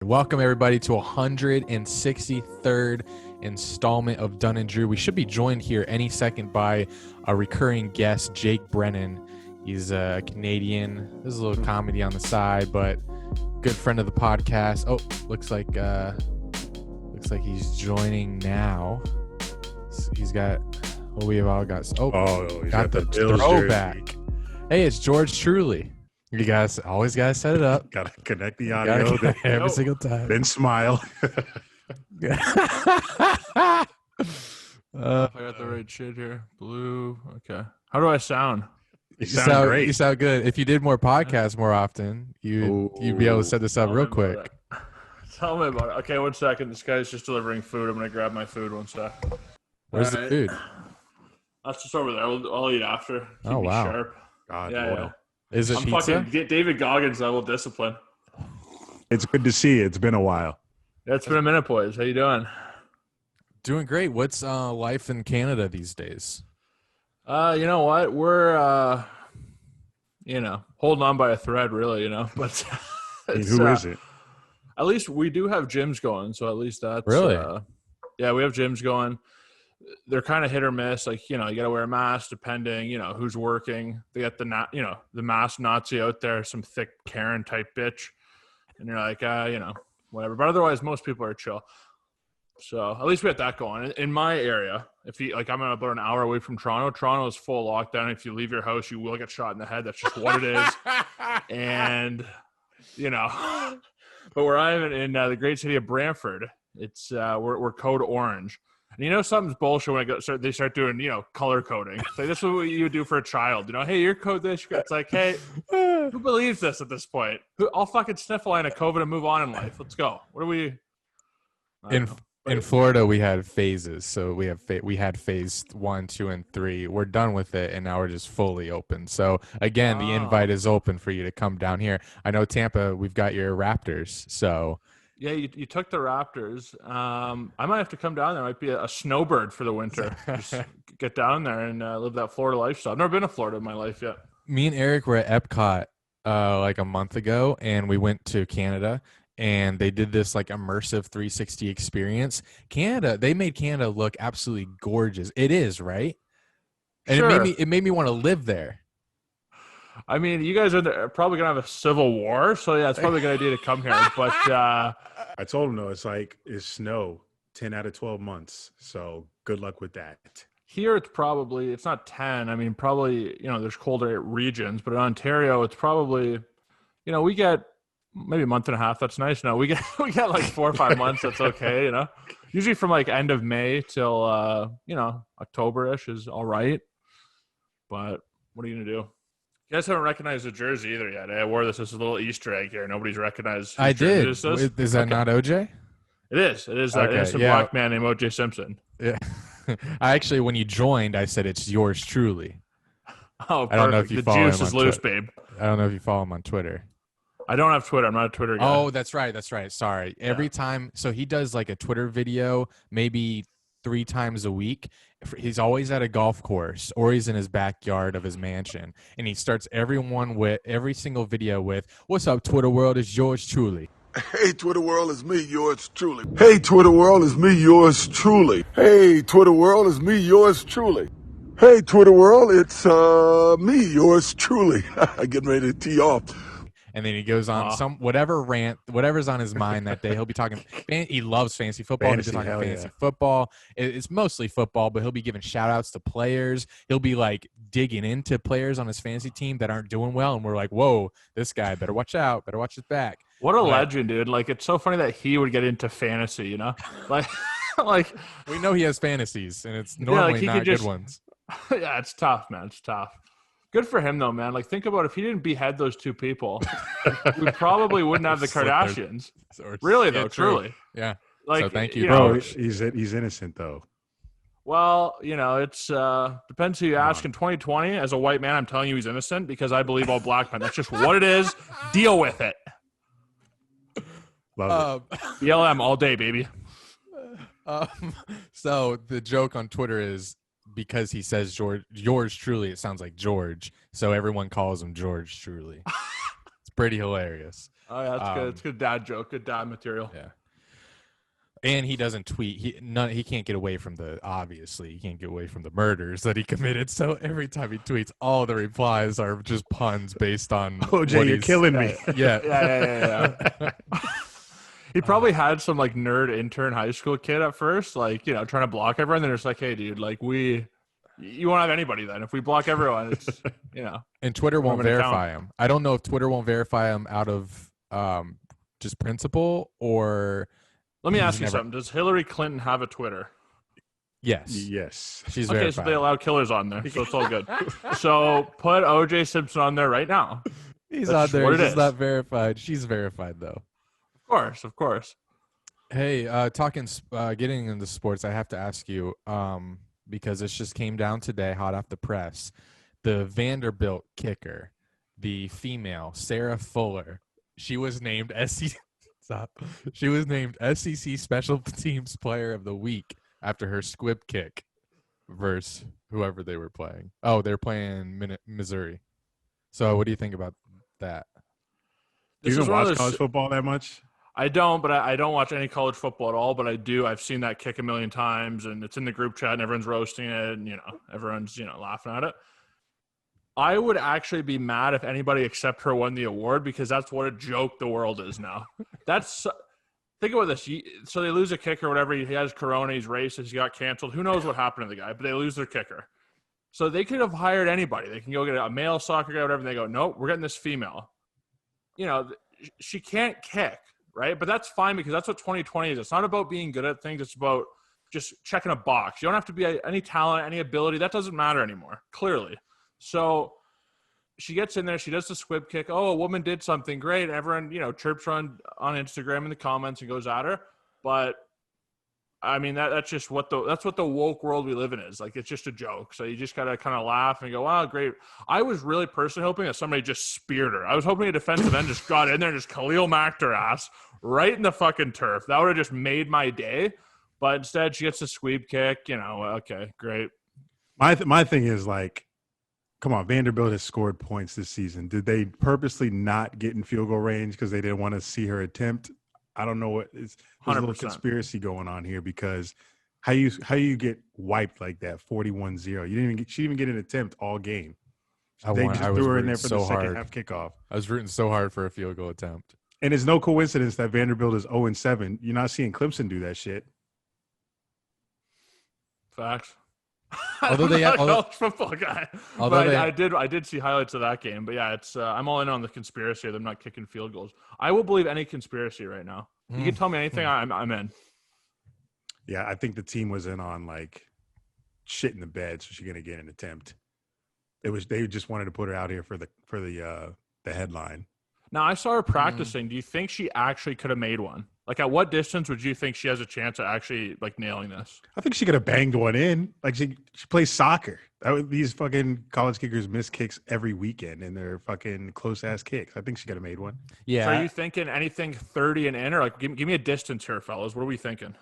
Welcome everybody to 163rd installment of Dunn and Drew. We should be joined here any second by a recurring guest, Jake Brennan. He's a Canadian. There's a little comedy on the side, but good friend of the podcast. Oh, looks like he's joining now. He's got. Well, we have all got. He's got the throwback. Jersey. Hey, it's George Truly. You guys always gotta set it up. Gotta connect the audio every single time. Then smile. I got the right shit here. Blue. Okay. How do I sound? You sound great. You sound good. If you did more podcasts more often, you'd be able to set this up real quick. Tell me about it. Okay, 1 second. This guy's just delivering food. I'm gonna grab my food. 1 sec. Where's the food? That's just over there. I'll eat after. Keep me wow. sharp. God, yeah. Is it I'm pizza? fucking David Goggins level discipline. It's good to see you. It's been a while. Yeah, it's been a minute, boys. How you doing? Doing great. What's life in Canada these days? You know what? We're holding on by a thread, really. But Who is it? At least we do have gyms going, so at least that's really. Yeah, we have gyms going. They're kind of hit or miss. Like, you got to wear a mask depending, who's working. They got the mask Nazi out there, some thick Karen type bitch. And you're like, whatever. But otherwise, most people are chill. So at least we got that going. In my area, I'm about an hour away from Toronto. Toronto is full lockdown. If you leave your house, you will get shot in the head. That's just what it is. And, but where I am in the great city of Brantford, it's we're code orange. And something's bullshit when they start doing, color coding. It's like, this is what you would do for a child. Hey, your code this. It's like, hey, who believes this at this point? I'll fucking sniff a line of COVID and move on in life. Let's go. What are we? In Florida, we had phases. So we had phase 1, 2, and 3. We're done with it, and now we're just fully open. So again, the invite is open for you to come down here. I know Tampa, we've got your Raptors. So. Yeah, you took the Raptors. I might have to come down there. I might be a snowbird for the winter. Just get down there and live that Florida lifestyle. I've never been to Florida in my life yet. Me and Eric were at Epcot like a month ago, and we went to Canada, and they did this like immersive 360 experience. They made Canada look absolutely gorgeous. It is, right? And sure. It made me want to live there. I mean, you guys are probably going to have a civil war, so yeah, it's probably a good idea to come here. But I told him, though, it's snow 10 out of 12 months, so good luck with that. Here it's not 10. I mean, probably, there's colder regions, but in Ontario, it's probably, we get maybe a month and a half. That's nice. No, we get like 4 or 5 months. That's okay, Usually from like end of May till, October-ish is all right. But what are you going to do? You guys haven't recognized the jersey either yet. I wore this as a little Easter egg here. Nobody's recognized. I did. Is that not OJ? It is. It is that innocent black man named OJ Simpson. Yeah. I actually, when you joined, I said it's yours truly. Oh, perfect. I don't know if you follow him on the juice is loose, babe. I don't know if you follow him on Twitter. I don't have Twitter. I'm not a Twitter guy. Oh, that's right. Sorry. Yeah. Every time, so he does like a Twitter video, maybe 3 times a week. He's always at a golf course or he's in his backyard of his mansion, and he starts every single video with, "What's up, Twitter world? It's yours truly." Hey, Twitter world, it's me, yours truly. Hey, Twitter world, it's me, yours truly. Hey, Twitter world, it's me, yours truly. Hey, Twitter world, it's me, yours truly. Getting ready to tee off. And then he goes on whatever's on his mind that day. He'll be talking. He loves fantasy football. He's talking fantasy football. It's mostly football, but he'll be giving shout outs to players. He'll be like digging into players on his fantasy team that aren't doing well. And we're like, whoa, this guy better watch out. Better watch his back. What a legend, dude. Like, it's so funny that he would get into fantasy, like we know he has fantasies, and it's normally not good ones. Yeah, it's tough, man. It's tough. Good for him, though, man. Like, think about if he didn't behead those 2 people, we probably wouldn't have the Kardashians. Really, though, truly. Yeah. Like, so thank you, bro. He's innocent, though. Well, it's depends who you ask. In 2020, as a white man, I'm telling you he's innocent because I believe all black men. That's just what it is. Deal with it. Love it. BLM all day, baby. So the joke on Twitter is, because he says yours truly, it sounds like George, so everyone calls him George Truly. It's pretty hilarious. Oh yeah, that's good. It's good dad joke. Good dad material. Yeah. And he doesn't tweet. He can't get away from he can't get away from the murders that he committed. So every time he tweets, all the replies are just puns based on OJ, you're killing me. Yeah. Yeah. He probably had some like nerd intern high school kid at first, like, you know, trying to block everyone. Then it's like, hey, dude, like you won't have anybody then. If we block everyone, it's, you know. And Twitter won't verify him. I don't know if Twitter won't verify him out of just principle or. Let me ask you something. Does Hillary Clinton have a Twitter? Yes. She's okay, verified. so they allow killers on there, so it's all good. So put OJ Simpson on there right now. He's on there. He's not verified. She's verified though. Of course. Hey, getting into sports, I have to ask you, because this just came down today, hot off the press. The Vanderbilt kicker, the female Sarah Fuller, she was named SEC Special Teams Player of the Week after her squib kick versus whoever they were playing. Oh, they're playing Missouri. So what do you think about that? Do you even watch college football that much? I don't, but I don't watch any college football at all, but I do. I've seen that kick a million times, and it's in the group chat, and everyone's roasting it, and, you know, everyone's, you know, laughing at it. I would actually be mad if anybody except her won the award, because that's what a joke the world is now. Think about this. So they lose a kicker or whatever. He has corona. He's racist. He got canceled. Who knows what happened to the guy, but they lose their kicker. So they could have hired anybody. They can go get a male soccer guy, whatever, and they go, nope, we're getting this female. You know, she can't kick, right? But that's fine, because that's what 2020 is. It's not about being good at things. It's about just checking a box. You don't have to be any talent, any ability. That doesn't matter anymore, clearly. So she gets in there. She does the squib kick. Oh, a woman did something great. Everyone, you know, chirps her on Instagram in the comments and goes at her. But I mean, that's just what the woke world we live in is. Like, it's just a joke. So you just got to kind of laugh and go, wow, great. I was really personally hoping that somebody just speared her. I was hoping a defensive end just got in there and just Khalil Macked her ass right in the fucking turf. That would have just made my day. But instead, she gets a squib kick. You know, okay, great. My thing is, like, come on, Vanderbilt has scored points this season. Did they purposely not get in field goal range because they didn't want to see her attempt? I don't know what is. There's a little conspiracy going on here, because how you get wiped like that, 41-0. She didn't even get an attempt all game. They just threw her in there for the second half kickoff. I was rooting so hard for a field goal attempt. And it's no coincidence that Vanderbilt is 0-7. You're not seeing Clemson do that shit. Facts. Although they I'm not a college football guy, I did see highlights of that game. But yeah, it's I'm all in on the conspiracy of them not kicking field goals. I will believe any conspiracy right now. You can tell me anything, I'm in. Yeah, I think the team was in on like shit in the bed, so she's gonna get an attempt. They just wanted to put her out here for the headline. Now, I saw her practicing. Do you think she actually could have made one? Like, at what distance would you think she has a chance of actually, like, nailing this? I think she could have banged one in. Like, she plays soccer. These fucking college kickers miss kicks every weekend, and they're fucking close-ass kicks. I think she could have made one. Yeah. So are you thinking anything 30 and in? Or, like, give me a distance here, fellas. What are we thinking?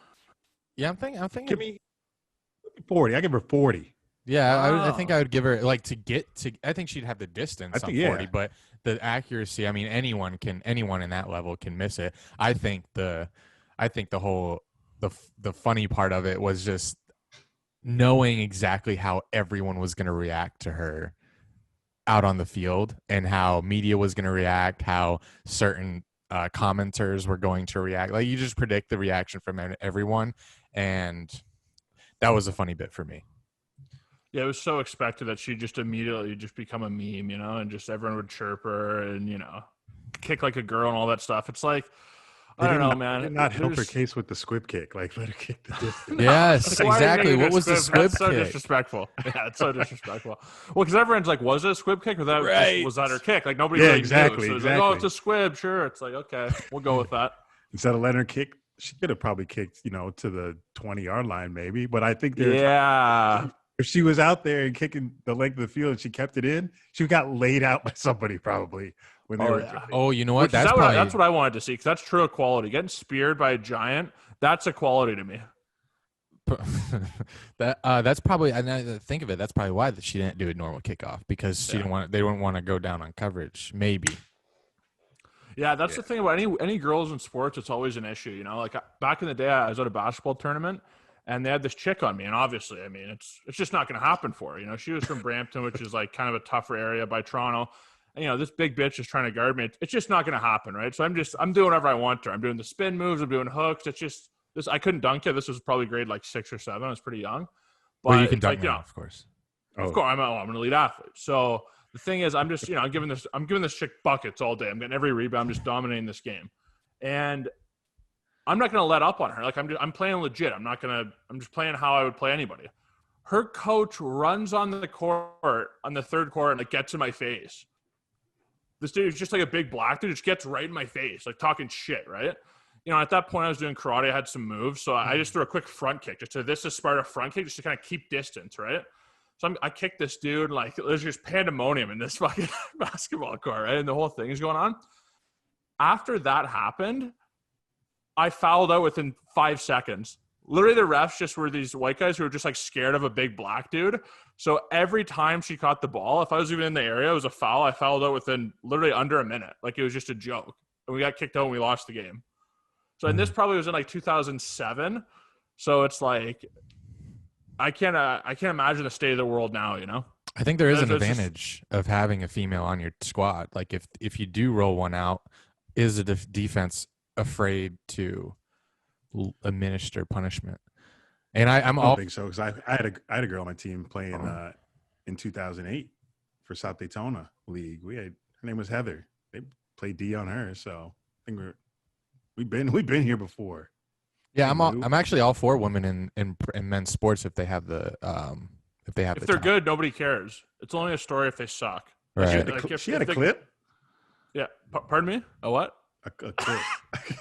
Yeah, I'm thinking. Give me 40. I give her 40. Yeah, I think I would give her, like, I think she'd have the distance on 40, but the accuracy, I mean, anyone in that level can miss it. I think the funny part of it was just knowing exactly how everyone was going to react to her out on the field, and how media was going to react, how certain commenters were going to react. Like, you just predict the reaction from everyone, and that was a funny bit for me. Yeah, it was so expected that she'd just immediately just become a meme, you know, and just everyone would chirp her and, you know, kick like a girl and all that stuff. It's like, I don't know, man. Did not help her case with the squib kick. Like, let her kick the distance. Yes, exactly. What was the squib kick? That's so disrespectful. Yeah, it's so disrespectful. Well, because everyone's like, was it a squib kick? Or was that her kick? Like, nobody really knew. So it's like, oh, it's a squib. Sure. It's like, okay, we'll go with that. Instead of letting her kick, she could have probably kicked, you know, to the 20-yard line maybe. But I think if she was out there and kicking the length of the field and she kept it in, she got laid out by somebody probably. When they were you know what? That's what I wanted to see, because that's true equality. Getting speared by a giant, that's equality to me. That's probably, and I think of it, that's probably why she didn't do a normal kickoff, because they didn't want to go down on coverage, maybe. Yeah, that's the thing about any girls in sports. It's always an issue, you know. Like back in the day, I was at a basketball tournament, and they had this chick on me, and obviously, I mean, it's just not going to happen for her. You know, she was from Brampton, which is like kind of a tougher area by Toronto. And, you know, this big bitch is trying to guard me. It's just not going to happen, right? So I'm doing whatever I want to. I'm doing the spin moves. I'm doing hooks. It's just this. I couldn't dunk it. This was probably grade like 6 or 7. I was pretty young, but you can dunk like, now, of course. Of course, I'm an elite athlete. So the thing is, I'm just, I'm giving this chick buckets all day. I'm getting every rebound. I'm just dominating this game, and I'm not going to let up on her. Like I'm playing legit. I'm just playing how I would play anybody. Her coach runs on the court on the third quarter and like gets in my face. This dude is just like a big black dude, just gets right in my face, like talking shit, right? You know, at that point I was doing karate. I had some moves, so I just threw a quick front kick. This is Sparta front kick, just to kind of keep distance, right? So I kicked this dude, like there's just pandemonium in this fucking basketball court, right? And the whole thing is going on. After that happened, I fouled out within 5 seconds. Literally, the refs just were these white guys who were just like scared of a big black dude. So every time she caught the ball, if I was even in the area, it was a foul. I fouled out within literally under a minute. Like it was just a joke. And we got kicked out and we lost the game. So, and this probably was in like 2007. So it's like, I can't imagine the state of the world now, you know? I think there is an advantage of having a female on your squad. Like if you do roll one out, is the defense afraid to administer punishment? And I don't think so, because I had a girl on my team playing in 2008 for South Daytona League. Her name was Heather. They played D on her, so I think we've been here before. Yeah, I'm actually all for women in men's sports if they have the if they're talent. Good, nobody cares. It's only a story if they suck. Right. She had a clip. Yeah. Pardon me. A what? A clip.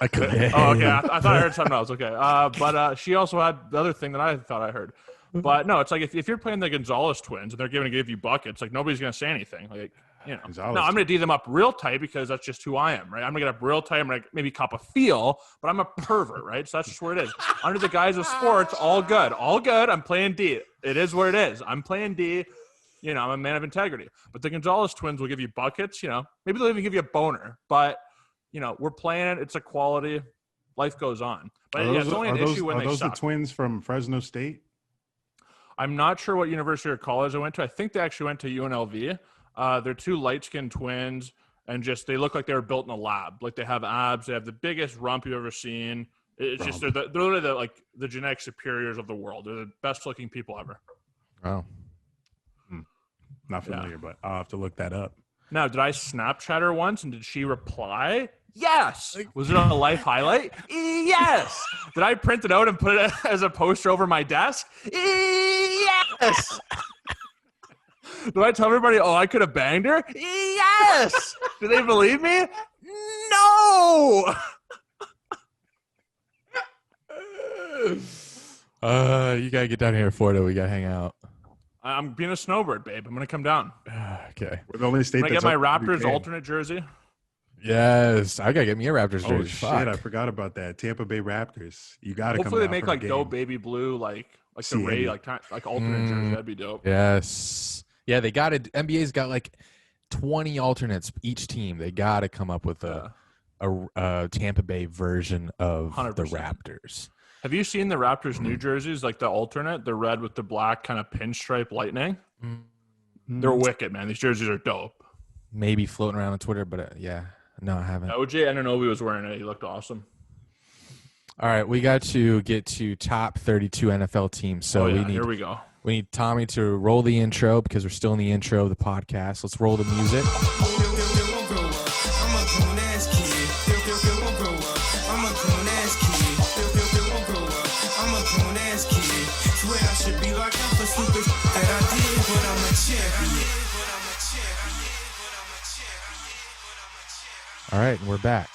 A clip. Oh, okay. I thought I heard something else. Okay. But she also had the other thing that I thought I heard. But no, it's like if you're playing the Gonzalez twins and they're going to give you buckets, like nobody's going to say anything. Like, you know, no, I'm going to D them up real tight because that's just who I am, right? I'm going to get up real tight. I'm going to maybe cop a feel, but I'm a pervert, right? So that's just where it is. Under the guise of sports, all good. All good. I'm playing D. It is where it is. I'm playing D. You know, I'm a man of integrity. But the Gonzalez twins will give you buckets, you know. Maybe they'll even give you a boner. But, you know, we're playing it. It's a quality. Life goes on. But it's only an issue when they suck. Are those the twins from Fresno State? I'm not sure what university or college I went to. I think they actually went to UNLV. They're two light-skinned twins, and just they look like they were built in a lab. Like they have abs. They have the biggest rump you've ever seen. It's just they're literally the genetic superiors of the world. They're the best-looking people ever. Oh. Not familiar, but I'll have to look that up. Now, did I Snapchat her once, and did she reply? Yes. Was it a life highlight? Yes. Did I print it out and put it as a poster over my desk? Yes. Did I tell everybody, oh, I could have banged her? Yes. Do they believe me? No. You got to get down here to Florida. We got to hang out. I'm being a snowbird, babe. I'm going to come down. Okay. We're the only state that's I get my Raptors alternate jersey? Yes. I got to get me a Raptors jersey. Oh, shit. I forgot about that. Tampa Bay Raptors. You got to come down. Hopefully they make like dope baby blue, like the Ray, like alternate jersey. That'd be dope. Yes. Yeah, they got it. NBA's got like 20 alternates each team. They got to come up with a Tampa Bay version of 100%. The Raptors. Have you seen the Raptors New Jerseys, like the alternate, the red with the black kind of pinstripe lightning? They're wicked, man. These jerseys are dope. Maybe floating around on Twitter, but no, I haven't. OJ Anunoby was wearing it. He looked awesome. All right, we got to get to top 32 NFL teams. So here we go. We need Tommy to roll the intro because we're still in the intro of the podcast. Let's roll the music. All right, we're back.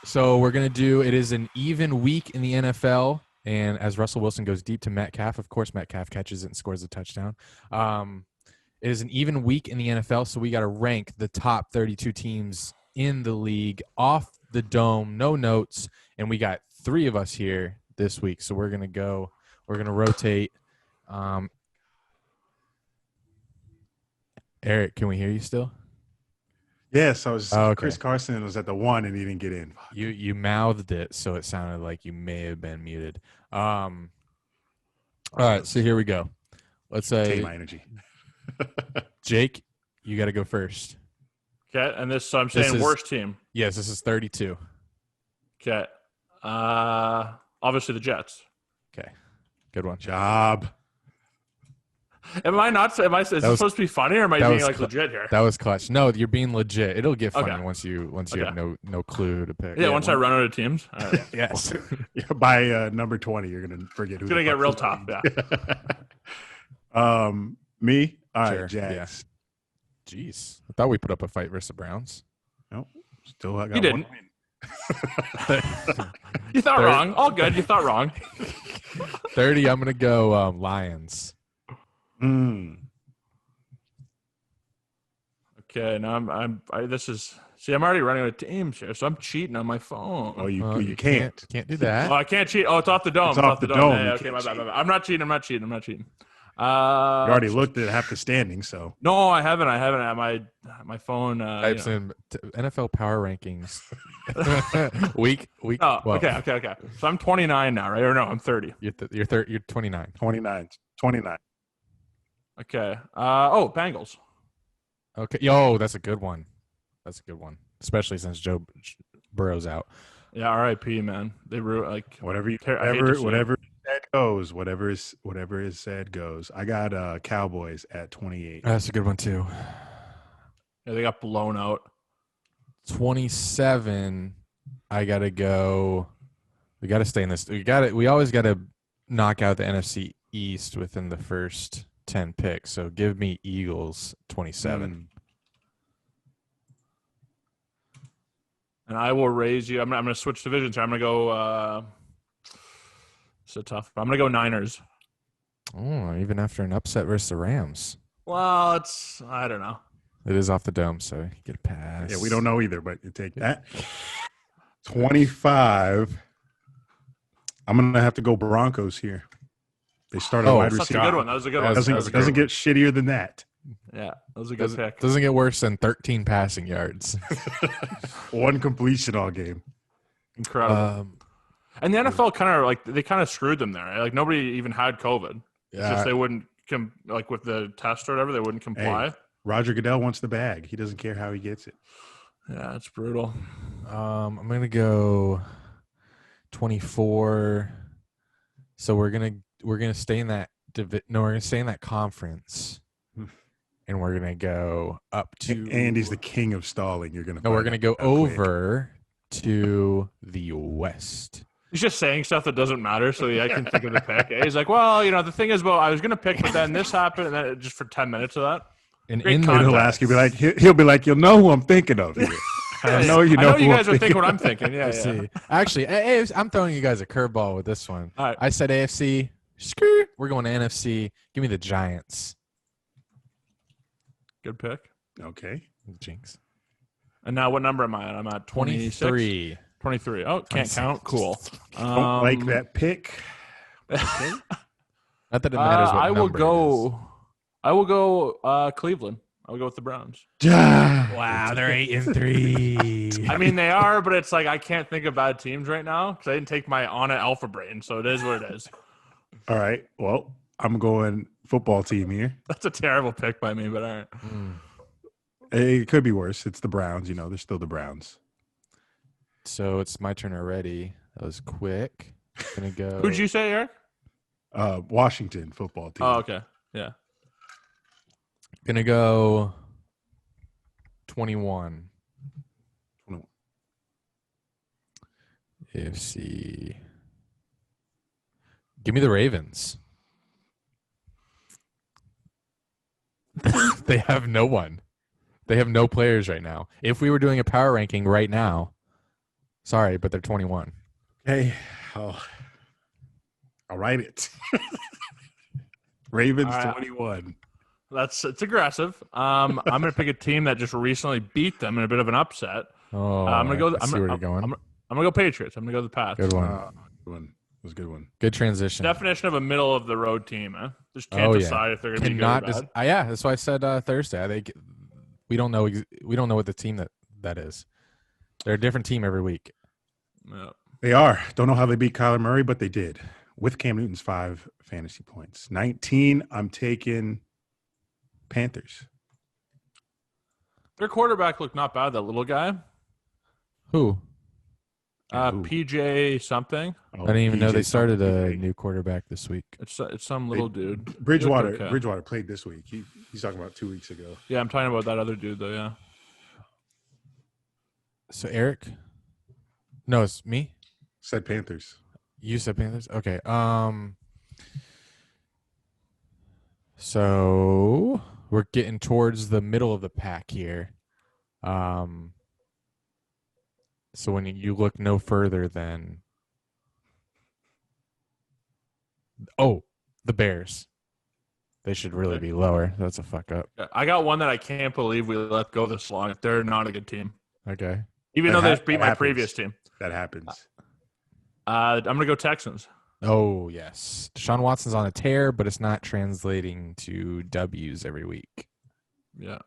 So we're going to do, it is an even week in the NFL. And as Russell Wilson goes deep to Metcalf, of course, Metcalf catches it and scores a touchdown. It is an even week in the NFL, so we got to rank the top 32 teams in the league off the dome, no notes. And we got 3 of us here this week. So we're going to rotate. Eric, can we hear you still? Yes, I was. Oh, okay. Chris Carson was at the 1 and he didn't get in. You mouthed it, so it sounded like you may have been muted. All right, so here we go. Let's Contain say my energy. Jake, you got to go first. Okay, and so I'm saying worst team. Yes, this is 32. Okay. Obviously the Jets. Okay, good one. Job. Am I not? Is this supposed to be funny, or am I being like legit here? That was clutch. No, you're being legit. It'll get funny Okay. once you have no clue to pick. Yeah, once I run out of teams. All right. Yes. By number 20, you're gonna forget who. It's gonna get real tough. Yeah. Me. All right, Sure, Jags. yeah. Jeez, I thought we put up a fight versus the Browns. No, still I got You didn't. one. You thought wrong. All good. You thought wrong. 30. I'm gonna go Lions. Okay, now I'm already running out of teams here, so I'm cheating on my phone. Oh, you can't. Can't do that. Oh, I can't cheat. Oh, it's off the dome. It's off the dome. Yeah, You okay, can't my bad. cheat. I'm not cheating. I'm not cheating. You already looked at half the standing, so No, I haven't. My phone. Types in NFL power rankings. week. Oh, 12. okay. So I'm 29 now, right? Or no, I'm 30. You're 29. 29. Okay. Bengals. Okay. Yo, that's a good one. Especially since Joe Burrow's out. Yeah, R.I.P. Man. They were like whatever is said goes. Whatever is said goes. I got Cowboys at 28. That's a good one too. Yeah, they got blown out. 27. I gotta go. We gotta stay in this. We always gotta knock out the NFC East within the first 10 picks. So give me Eagles 27. And I will raise you. I'm going to switch divisions here. I'm going to go. So tough. I'm going to go Niners. Oh, even after an upset versus the Rams. Well, I don't know. It is off the dome, so you get a pass. Yeah, we don't know either, but you take that. 25. I'm gonna have to go Broncos here. They started wide That's receiver. a good one. That was a good one. Doesn't get shittier than that. Yeah, that was a good pick. Doesn't get worse than 13 passing yards. One completion all game. Incredible. And the NFL kind of screwed them there. Right? Like nobody even had COVID. It's just they wouldn't with the test or whatever. They wouldn't comply. Hey, Roger Goodell wants the bag. He doesn't care how he gets it. Yeah, it's brutal. I'm gonna go 24. So we're gonna stay in that we're gonna stay in that conference, and we're gonna go up to. Andy's the king of stalling. You're gonna. No, we're gonna go over to the West. He's just saying stuff that doesn't matter, so I can think of the pick. He's like, well, the thing is, I was gonna pick, but then this happened, and then just for 10 minutes of that. And he'll ask you, he'll be like, you'll know who I'm thinking of here. I know you guys are thinking what I'm thinking. Yeah, See. Actually, I'm throwing you guys a curveball with this one. All right. I said AFC. Screw. We're going to NFC. Give me the Giants. Good pick. Okay. Jinx. And now what number am I at? I'm at 26? 23. 23. Oh, can't count. Cool. Don't like that pick. Okay. Not that it matters what I will number it is. I will go Cleveland. I will go with the Browns. Wow, they're 8-3. I mean, they are, but it's like I can't think of bad teams right now because I didn't take my Anna Alpha Brain, so it is what it is. All right. Well, I'm going football team here. That's a terrible pick by me, but all right. It could be worse. It's the Browns. They're still the Browns. So it's my turn already. That was quick. Gonna go. Who'd you say, Eric? Washington football team. Oh, okay. Yeah. Gonna go 21. AFC. Give me the Ravens. They have no one. They have no players right now. If we were doing a power ranking right now, sorry, but they're 21. Okay. I'll write it. Ravens 21. It's aggressive. I'm gonna pick a team that just recently beat them in a bit of an upset. Oh, I'm gonna go. I see where you're going. I'm gonna go Patriots. I'm gonna go the Pats. Good one. Good one. It was a good one. Good transition. Definition of a middle of the road team. Just can't decide if they're gonna be good or bad. Yeah, that's why I said Thursday. we don't know what the team that is. They're a different team every week. Yeah. They are. Don't know how they beat Kyler Murray, but they did with Cam Newton's 5 fantasy points. 19. I'm taking Panthers. Their quarterback looked not bad. That little guy. Who? PJ something. I didn't even know they started a PJ. new quarterback this week. It's some little dude. Bridgewater. Okay. Bridgewater played this week. He's talking about 2 weeks ago. Yeah, I'm talking about that other dude though. Yeah. So Eric? No, it's me. Said Panthers. You said Panthers? Okay. So we're getting towards the middle of the pack here. So when you look no further than the Bears. They should really be lower. That's a fuck up. I got one that I can't believe we let go this long. They're not a good team. Okay. Even though they just beat my previous team. That happens. I'm going to go Texans. Oh, yes. Deshaun Watson's on a tear, but it's not translating to W's every week. Yeah.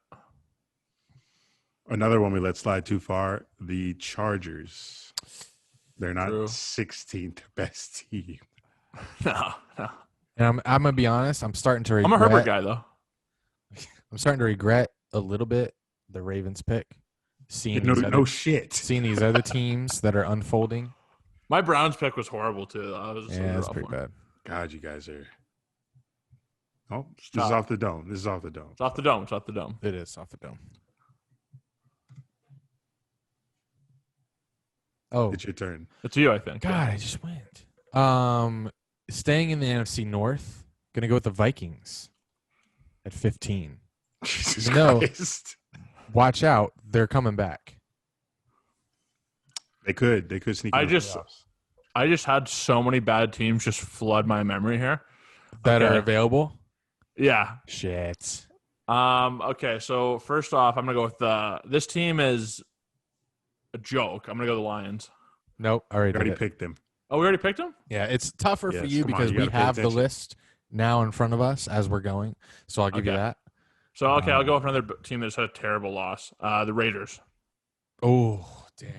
Another one we let slide too far, the Chargers. They're not True. 16th best team. No. And I'm going to be honest, I'm starting to regret. I'm a Herbert guy, though. I'm starting to regret a little bit the Ravens pick. Seeing No shit. Seeing these other teams that are unfolding. My Browns pick was horrible, too. That's pretty bad. God, you guys are. Oh, this is off the dome. It's off the dome. It is off the dome. Oh, It's your turn. It's you, I think. God, I just went. Staying in the NFC North, gonna go with the Vikings at 15. Jesus No. Christ. Watch out, they're coming back. They could sneak. I into the just- playoffs. I just had so many bad teams just flood my memory here. That Okay. are available. Yeah. Shit. Okay, so first off, I'm going to go with this team is a joke. I'm going to go the Lions. Nope. I Already already did it. picked them. Oh, we already picked them? Yeah, it's tougher for Yes, you come on, because you we gotta pay have the attention. list now in front of us as we're going. So I'll give you Okay. that. So, okay, I'll go with another team that's had a terrible loss. The Raiders. Oh, damn.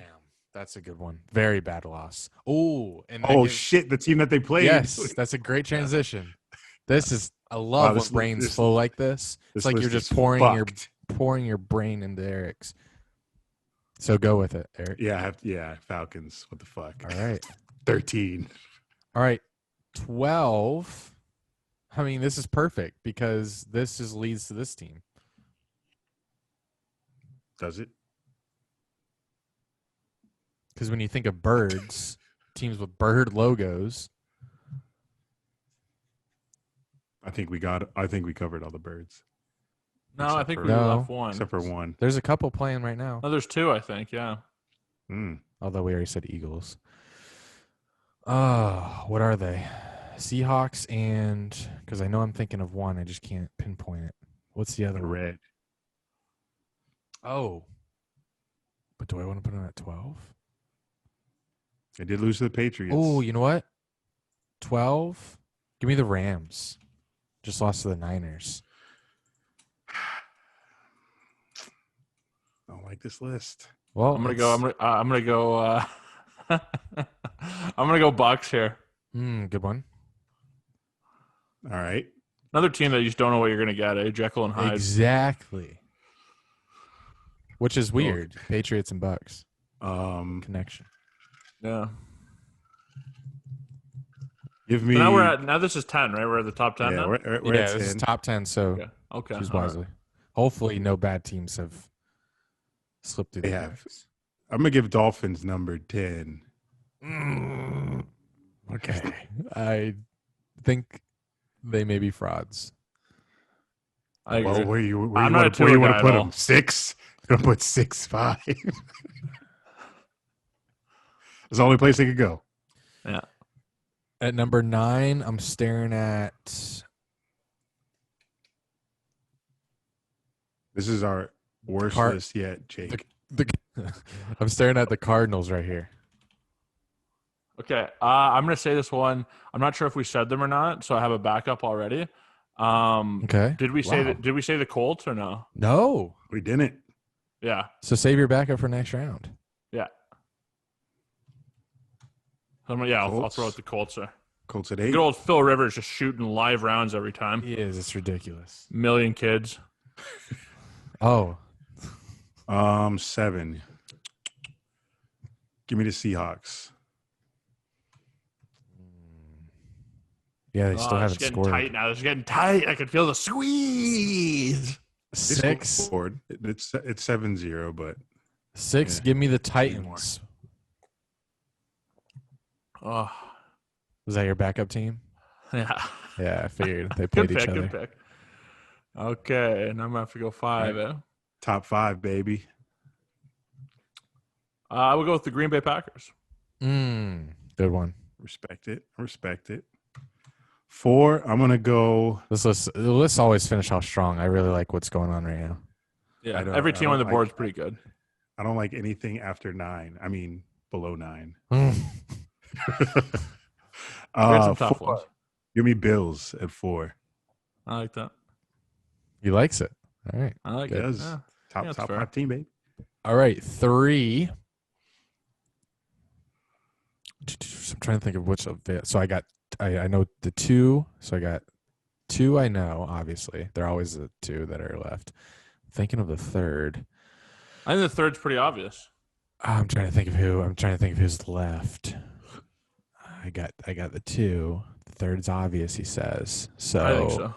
That's a good one. Very bad loss. Oh, and that Oh gives- shit! The team that they played. Yes, that's a great transition. This is I love this when brains this- flow like this. It's This like you're list just is fucked. pouring your brain into Eric's. So go with it, Eric. Yeah, Falcons. What the fuck? All right. 13. All right. 12. I mean, this is perfect because this just leads to this team. Does it? Because when you think of birds, teams with bird logos. I think we covered all the birds. No, Except I think for- we No. left one. Except for one. There's a couple playing right now. No, there's two, I think, yeah. Although we already said Eagles. What are they? Seahawks and because I know I'm thinking of one, I just can't pinpoint it. What's the other The one? red. Oh. But do I want to put them at 12? They did lose to the Patriots. Oh, you know what? 12? Give me the Rams. Just lost to the Niners. I don't like this list. Well, I'm gonna go. I'm gonna go. I'm gonna go Bucks here. good one. All right. Another team that you just don't know what you're gonna get. Jekyll and Hyde. Exactly. Which is weird. Patriots and Bucks connection. Yeah. Give me. So now this is 10, right? We're at the top 10 Yeah, now. we're Yeah, at this is 10. top 10, so Okay. choose all right. wisely. Hopefully, no bad teams have slipped through the They have. cracks. I'm gonna give Dolphins number 10. Okay. I think they may be frauds. I agree. Well, where you I'm want not to a Tua put guy at them? all. 6? You're gonna put 6-5. It's the only place they could go. Yeah. At number 9, I'm staring at. This is our worst Car- list yet, Jake. I'm staring at the Cardinals right here. Okay. I'm gonna say this one. I'm not sure if we said them or not, so I have a backup already. Okay. Did we say that? Did we say the Colts or no? No. We didn't. Yeah. So save your backup for next round. Yeah. I'll throw out the Colts there. Colts at 8. Good old Phil Rivers just shooting live rounds every time. He is. It's ridiculous. Million kids. Oh. 7. Give me the Seahawks. Yeah, they still haven't it's getting scored. tight now. It's getting tight. I can feel the squeeze. 6. Scored. It's 7-0, but 6. Yeah. Give me the Titans. Oh, Was that your backup team? yeah. Yeah, I figured they played Good each pick. other. Good pick. Okay, and I'm gonna have to go 5. Right. Top 5, baby. I will go with the Green Bay Packers. Good one. Respect it. 4. I'm gonna go. Let's always finish off strong. I really like what's going on right now. Yeah, I don't- every I team on the don't board is like- pretty good. I don't like anything after 9. I mean, below 9. We had some tough 4. ones. Give me Bills at 4. I like that. He likes it. All right. I like It it. does. Yeah. Top that's 5 team, baby. All right. 3. I'm trying to think of which of it. So I know the 2. So I got 2 I know, obviously. They're always the 2 that are left. Thinking of the 3rd. I think the third's pretty obvious. I'm trying to think of who's left. I got the 2. The 3rd's obvious, he says. So I think so.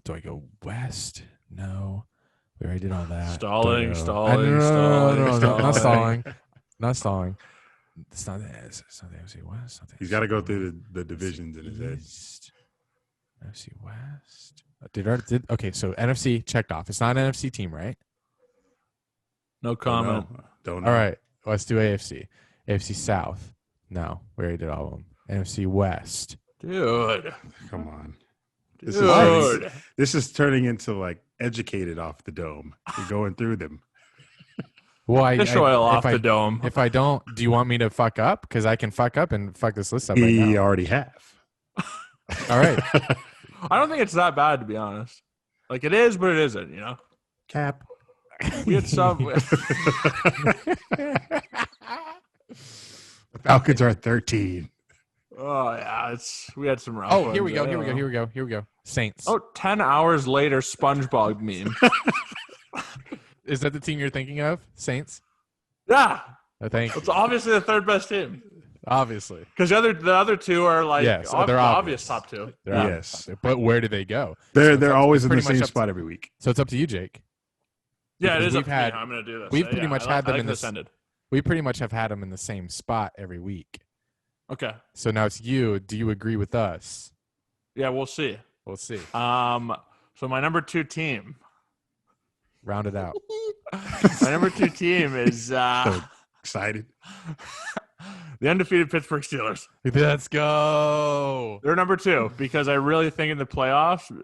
Do I go west? No. We already did all that. Stalling. No, not stalling. It's not the NFC West. He's got to go through the divisions in his head. NFC West. Okay, so NFC checked off. It's not an NFC team, right? No comment. Don't know. All right, let's do AFC. AFC South. No, we already did all of them. NFC West. Dude. Come on. Dude. This is turning into like educated off the dome. You're going through them. Well, Fish oil off the dome. If I don't, do you want me to fuck up? Because I can fuck up and fuck this list up right We now. already have. All right. I don't think it's that bad, to be honest. Like, it is, but it isn't, you know? Cap. We had some. The Falcons are 13. Oh, yeah. We had some rough Oh, ones. here we go. Saints. Oh, 10 hours later, SpongeBob meme. Is that the team you're thinking of? Saints? Yeah. I think. It's obviously the third best team. Obviously. Because the other two are like Yes, they're obvious obvious. top 2. They're Yes. obvious. But where do they go? They're always in the pretty much same up spot every week. So it's up to you, Jake. Yeah, it Because is up we've to me had- how I'm going to do this. we've pretty much had them I in like this- ended. We pretty much have had them in the same spot every week. Okay. So now it's you. Do you agree with us? Yeah, we'll see. We'll see. So my number 2 team. Round it out. My number 2 team is So excited. the undefeated Pittsburgh Steelers. Let's go. They're number 2 because I really think in the playoffs,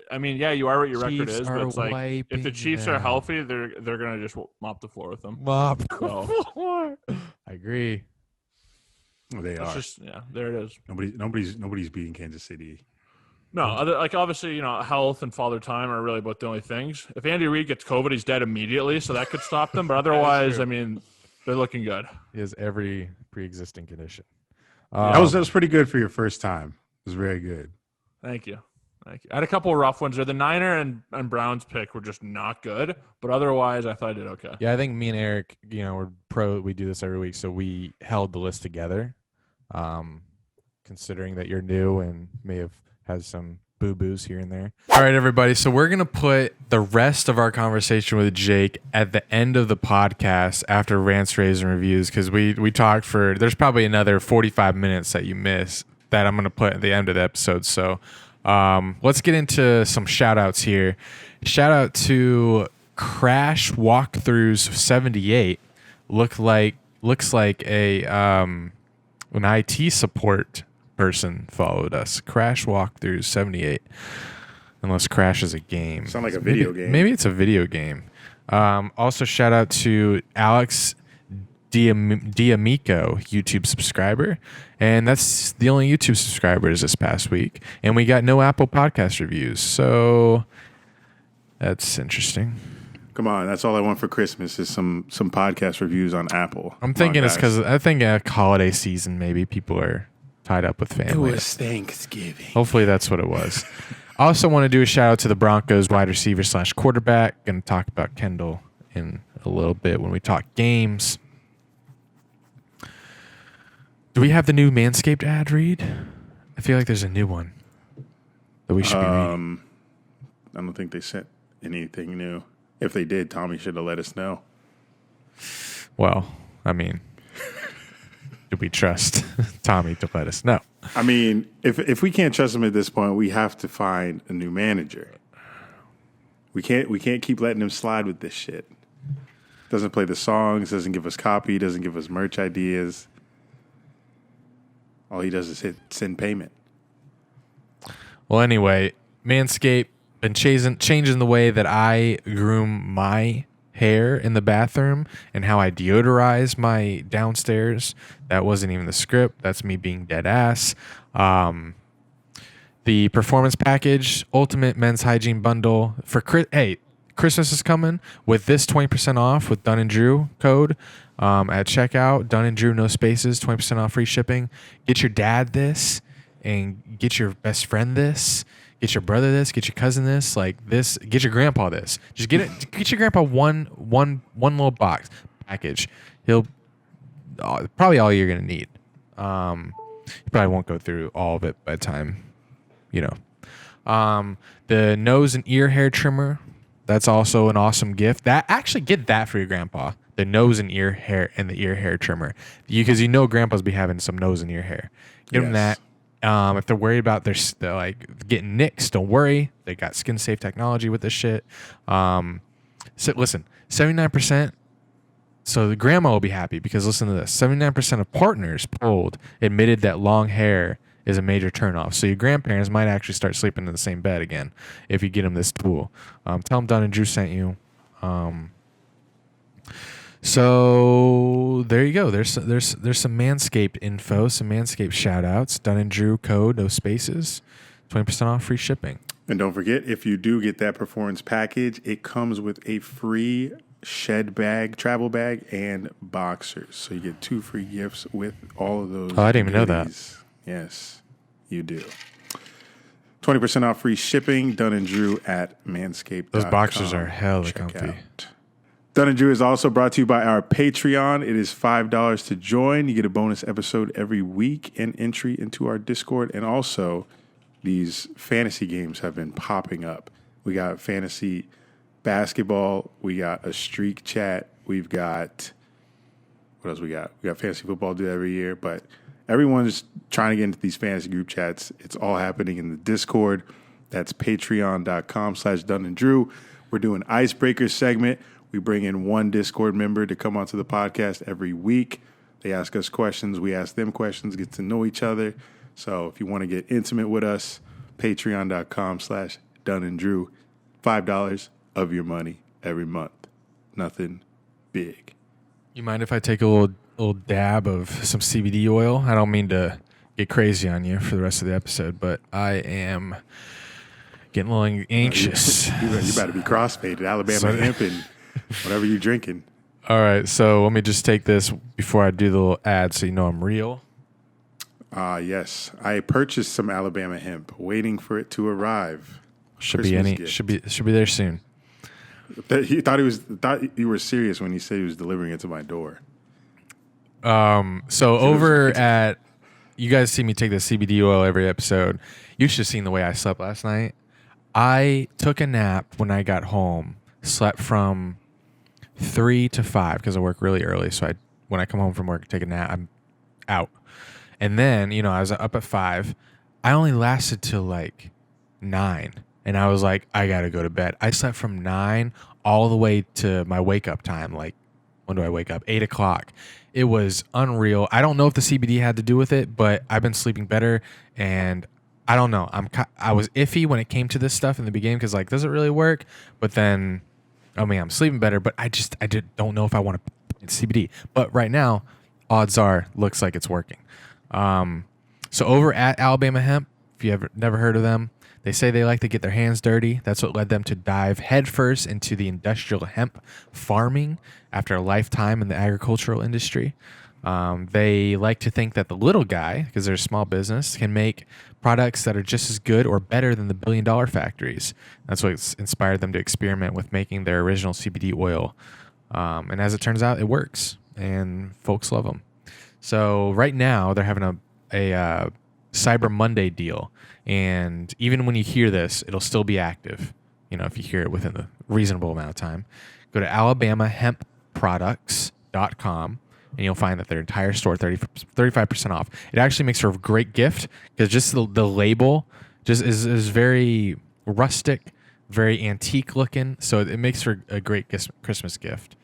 I mean, yeah, you are what your record Chiefs is, but are it's like if the Chiefs are them. healthy, they're gonna just mop the floor with them. Mop. So I agree. They that's are. just there it is. Nobody's beating Kansas City. No, obviously, health and father time are really about the only things. If Andy Reid gets COVID, he's dead immediately, so that could stop them. But otherwise, I mean, they're looking good. He has every pre-existing condition. That was pretty good for your first time. It was very good. Thank you. I had a couple of rough ones there. The Niner and Browns pick were just not good, but otherwise, I thought I did okay. Yeah, I think me and Eric, we're pro. We do this every week, so we held the list together. Considering that you're new and may have had some boo-boos here and there. All right, everybody. So we're going to put the rest of our conversation with Jake at the end of the podcast after rants, raves, and reviews, because we talked for, there's probably another 45 minutes that you miss that I'm going to put at the end of the episode. So let's get into some shout-outs here. Shout out to Crash Walkthroughs 78. Looks like a an IT support person followed us. Crash Walkthroughs 78. Unless Crash is a game. Sound like a video game. Maybe it's a video game. Also shout out to Alex Diamico YouTube subscriber. And that's the only YouTube subscribers this past week. And we got no Apple Podcast reviews. So that's interesting. Come on, that's all I want for Christmas is some podcast reviews on Apple. I'm thinking it's because I think a holiday season, maybe people are tied up with family. It was Thanksgiving. Hopefully that's what it was. I also want to do a shout out to the Broncos wide receiver / quarterback. Going to talk about Kendall in a little bit when we talk games. Do we have the new Manscaped ad read? I feel like there's a new one that we should be reading. I don't think they sent anything new. If they did, Tommy should have let us know. Well, I mean, do we trust Tommy to let us know? I mean, if we can't trust him at this point, we have to find a new manager. We can't keep letting him slide with this shit. Doesn't play the songs, doesn't give us copy, doesn't give us merch ideas. All he does is hit send payment. Well, anyway, Manscaped been changing the way that I groom my hair in the bathroom and how I deodorize my downstairs. That wasn't even the script. That's me being dead ass. The performance package, ultimate men's hygiene bundle for Christmas is coming with this 20% off with Dunn and Drew code at checkout. Dunn and Drew, no spaces, 20% off free shipping. Get your dad this and get your best friend this. Get your brother this, get your cousin this, like this, get your grandpa this. Just get it. Get your grandpa one little box package. He'll probably all you're gonna need. You probably won't go through all of it by the time, the nose and ear hair trimmer. That's also an awesome gift. Get that for your grandpa. The nose and ear hair and the ear hair trimmer, because grandpas be having some nose and ear hair. Give them that. If they're worried about they're like getting nicks, don't worry. They got skin safe technology with this shit. So listen, 79%. So the grandma will be happy because listen to this. 79% of partners polled admitted that long hair is a major turnoff. So your grandparents might actually start sleeping in the same bed again if you get them this tool. Tell them Dunn and Drew sent you. So there you go. There's some Manscaped info, some Manscaped shout outs. Dunn and Drew code, no spaces, 20% off free shipping. And don't forget, if you do get that performance package, it comes with a free shed bag, travel bag, and boxers. So you get 2 free gifts with all of those. Oh, I didn't even know that. Yes, you do. 20% off free shipping. Dunn and Drew at Manscaped. Those boxers are hella comfy. Dunn and Drew is also brought to you by our Patreon. It is $5 to join. You get a bonus episode every week and entry into our Discord. And also, these fantasy games have been popping up. We got fantasy basketball. We got a streak chat. We've got, what else we got? We got fantasy football do every year. But everyone's trying to get into these fantasy group chats. It's all happening in the Discord. That's patreon.com/Dunn and Drew. We're doing Icebreaker segment. We bring in one Discord member to come onto the podcast every week. They ask us questions. We ask them questions, get to know each other. So if you want to get intimate with us, patreon.com/Dunn and Drew. $5 of your money every month. Nothing big. You mind if I take a little dab of some CBD oil? I don't mean to get crazy on you for the rest of the episode, but I am getting a little anxious. You better be crossfaded. Alabama hemp and whatever you're drinking. All right, so let me just take this before I do the little ad so you know I'm real. Yes. I purchased some Alabama hemp, waiting for it to arrive. Should be there soon. He thought you were serious when he said he was delivering it to my door. So over at, you guys see me take the CBD oil every episode. You should have seen the way I slept last night. I took a nap when I got home, slept from 3 to 5 because I work really early. So when I come home from work, take a nap, I'm out. And then, I was up at 5. I only lasted till like 9. And I was like, I got to go to bed. I slept from 9 all the way to my wake up time. Like, when do I wake up? 8 o'clock. It was unreal. I don't know if the CBD had to do with it, but I've been sleeping better. And I don't know. I was iffy when it came to this stuff in the beginning because, like, does it really work? But then, I'm sleeping better. But I don't know if I want to put It's CBD. But right now, odds are, looks like it's working. So over at Alabama Hemp, if you have never heard of them, they say they like to get their hands dirty. That's what led them to dive headfirst into the industrial hemp farming after a lifetime in the agricultural industry. They like to think that the little guy, because they're a small business, can make products that are just as good or better than the billion-dollar factories. That's what inspired them to experiment with making their original CBD oil. And as it turns out, it works, and folks love them. So right now, they're having a Cyber Monday deal. And even when you hear this, it'll still be active, if you hear it within a reasonable amount of time. Go to alabamahempproducts.com, and you'll find that their entire store 35% off. It actually makes for a great gift because just the label just is very rustic, very antique looking. So it makes for a great Christmas gift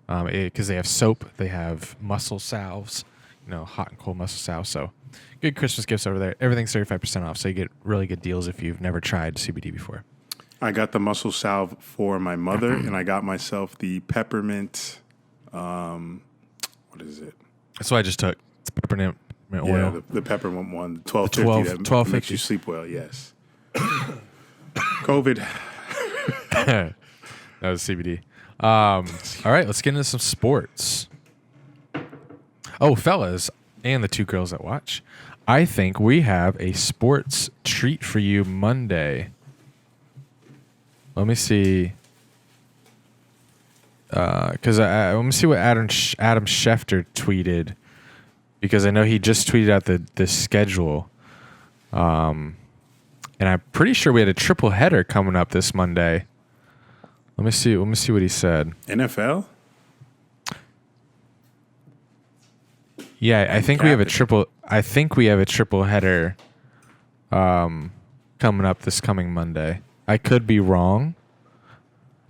because they have soap, they have muscle salves, hot and cold muscle salve. So good Christmas gifts over there. Everything's 35% off, so you get really good deals if you've never tried CBD before. I got the muscle salve for my mother, and I got myself the peppermint. What is it? That's what I just took. It's peppermint oil. Yeah, the peppermint one, 1250. That makes you sleep well. Yes. COVID. That was CBD. All right, let's get into some sports. Oh, fellas, and the two girls that watch, I think we have a sports treat for you Monday. Let me see. Because let me see what Adam Schefter tweeted, because I know he just tweeted out the schedule. And I'm pretty sure we had a triple header coming up this Monday. Let me see what he said. NFL? Yeah, I think we have a triple header coming up this coming Monday. I could be wrong.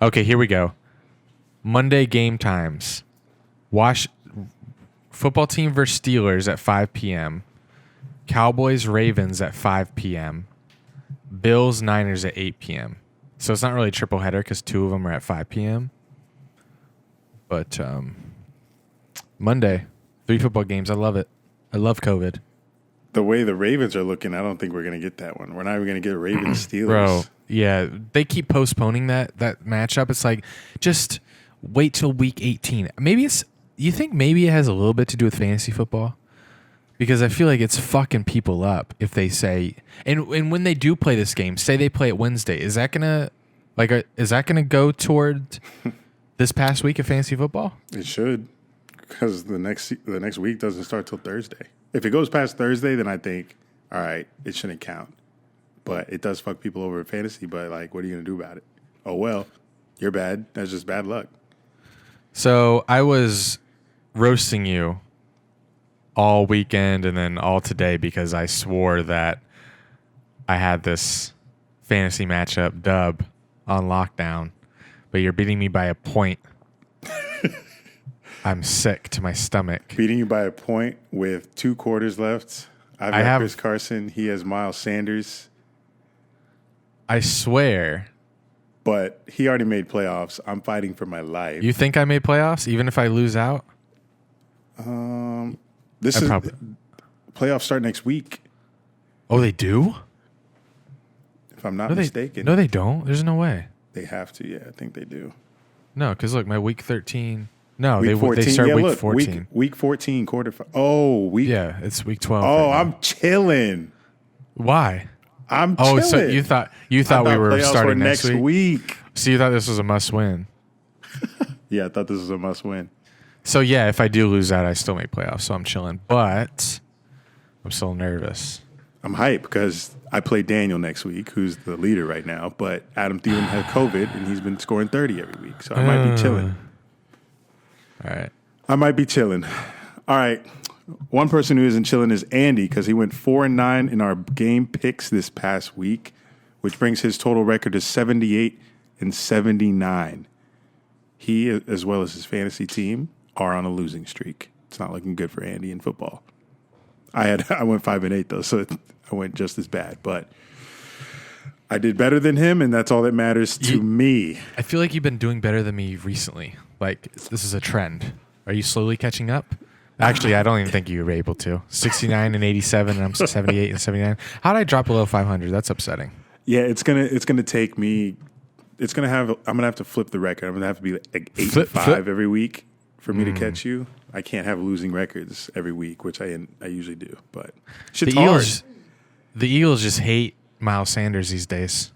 Okay, here we go. Monday game times. Football team versus Steelers at 5 p.m. Cowboys Ravens at 5 p.m. Bills Niners at 8 p.m. So it's not really a triple header because two of them are at 5 p.m. But Monday, 3 football games. I love it. I love COVID. The way the Ravens are looking, I don't think we're going to get that one. We're not even going to get Ravens Steelers. Bro, yeah. They keep postponing that matchup. It's like, just wait till week 18. You think maybe it has a little bit to do with fantasy football? Because I feel like it's fucking people up if they say, and when they do play this game, say they play it Wednesday, is that gonna go toward this past week of fantasy football? It should, because the next week doesn't start till Thursday. If it goes past Thursday, then I think, all right, it shouldn't count. But it does fuck people over in fantasy. But like, what are you gonna do about it? Oh well, you're bad. That's just bad luck. So I was roasting you all weekend and then all today because I swore that I had this fantasy matchup dub on lockdown, but you're beating me by a point. I'm sick to my stomach. Beating you by a point with 2 quarters left. I have Chris Carson. He has Miles Sanders. I swear. But he already made playoffs. I'm fighting for my life. You think I made playoffs even if I lose out? Playoffs start next week. Oh, they do? If I'm not mistaken. No, they don't. There's no way. They have to. Yeah, I think they do. No, because look, my week 13. No, week 14. They start week 14. Week 14, quarter. Yeah, it's week 12. Oh, right, I'm chilling. Why? I'm chilling. Oh, so you thought we were starting next week. So you thought this was a must win? Yeah, I thought this was a must win. So yeah, if I do lose out, I still make playoffs. So I'm chilling, but I'm still nervous. I'm hyped because I play Daniel next week, who's the leader right now. But Adam Thielen had COVID, and he's been scoring 30 every week. So I might be chilling. All right. I might be chilling. All right. One person who isn't chilling is Andy because he went 4-9 in our game picks this past week, which brings his total record to 78-79. He, as well as his fantasy team, are on a losing streak. It's not looking good for Andy in football. I went 5-8 though, so I went just as bad. But I did better than him, and that's all that matters to me. I feel like you've been doing better than me recently. Like this is a trend. Are you slowly catching up? Actually, I don't even think you were able to. 69 and 87, and I'm 78 and 79. How did I drop below 500? That's upsetting. Yeah, it's gonna take me. I'm gonna have to flip the record. I'm gonna have to be like 85 every week for me to catch you. I can't have losing records every week, which I usually do. But shit's hard. The Eagles just hate Miles Sanders these days.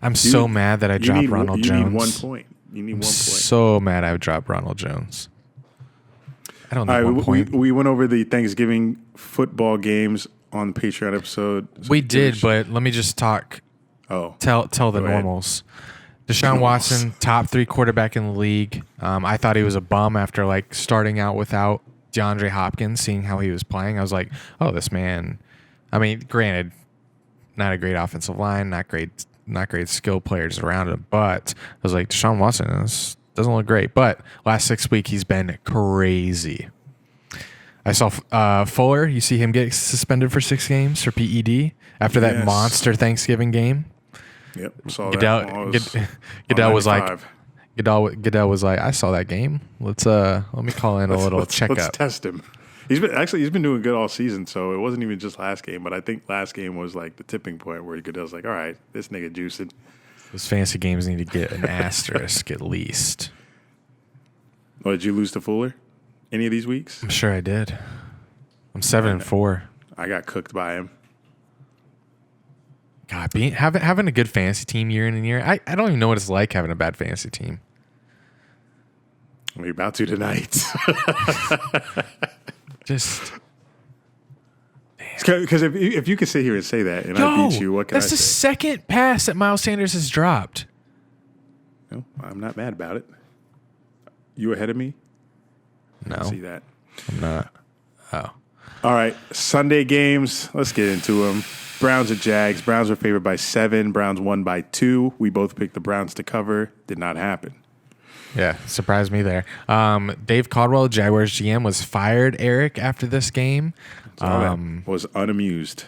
I'm so mad that I dropped Ronald Jones. You need 1 point. You need 1 point. So mad I dropped Ronald Jones. I don't need 1 point. We went over the Thanksgiving football games on the Patreon episode. So we did, but let me just talk. Tell the normals. Deshaun Watson, top 3 quarterback in the league. I thought he was a bum after like starting out without DeAndre Hopkins, seeing how he was playing. I was like, oh, this man. I mean, granted, not a great offensive line, not great skill players around him, but I was like, Deshaun Watson doesn't look great. But last 6 weeks, he's been crazy. I saw Fuller. You see him get suspended for 6 games for PED after that monster Thanksgiving game. Yep, saw that. Goodell was like, I saw that game. Let me call in a little checkup. Let's test him. He's been doing good all season, so it wasn't even just last game. But I think last game was like the tipping point where Goodell's like, all right, this nigga juicing. Those fantasy games need to get an asterisk at least. Oh, did you lose to Fuller any of these weeks? I'm sure I did. I'm 7-4. I got cooked by him. God, having a good fantasy team year in and year, I don't even know what it's like having a bad fantasy team. We're about to tonight. Just because if you could sit here and say that and I beat you, what can I say? That's the second pass that Miles Sanders has dropped. No, I'm not mad about it. You ahead of me? No, I see that. I'm not. Oh, all right. Sunday games. Let's get into them. Browns and Jags. Browns were favored by 7. Browns won by 2. We both picked the Browns to cover. Did not happen. Yeah, surprised me there. Dave Caldwell, Jaguars GM, was fired, Eric, after this game. Was unamused.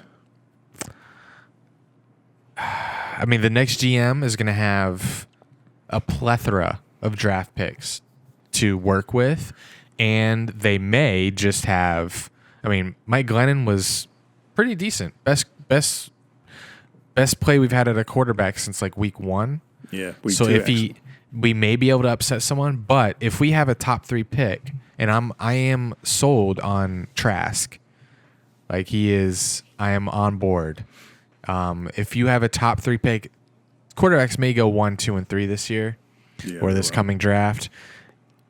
I mean, the next GM is going to have a plethora of draft picks to work with, and they may just have. I mean, Mike Glennon was pretty decent. Best play we've had at a quarterback since like week 1. Yeah. We may be able to upset someone, but if we have a top 3 pick, and I am sold on Trask, like he is, I am on board. If you have a top 3 pick, quarterbacks may go 1, 2, and 3 this year, or this coming draft.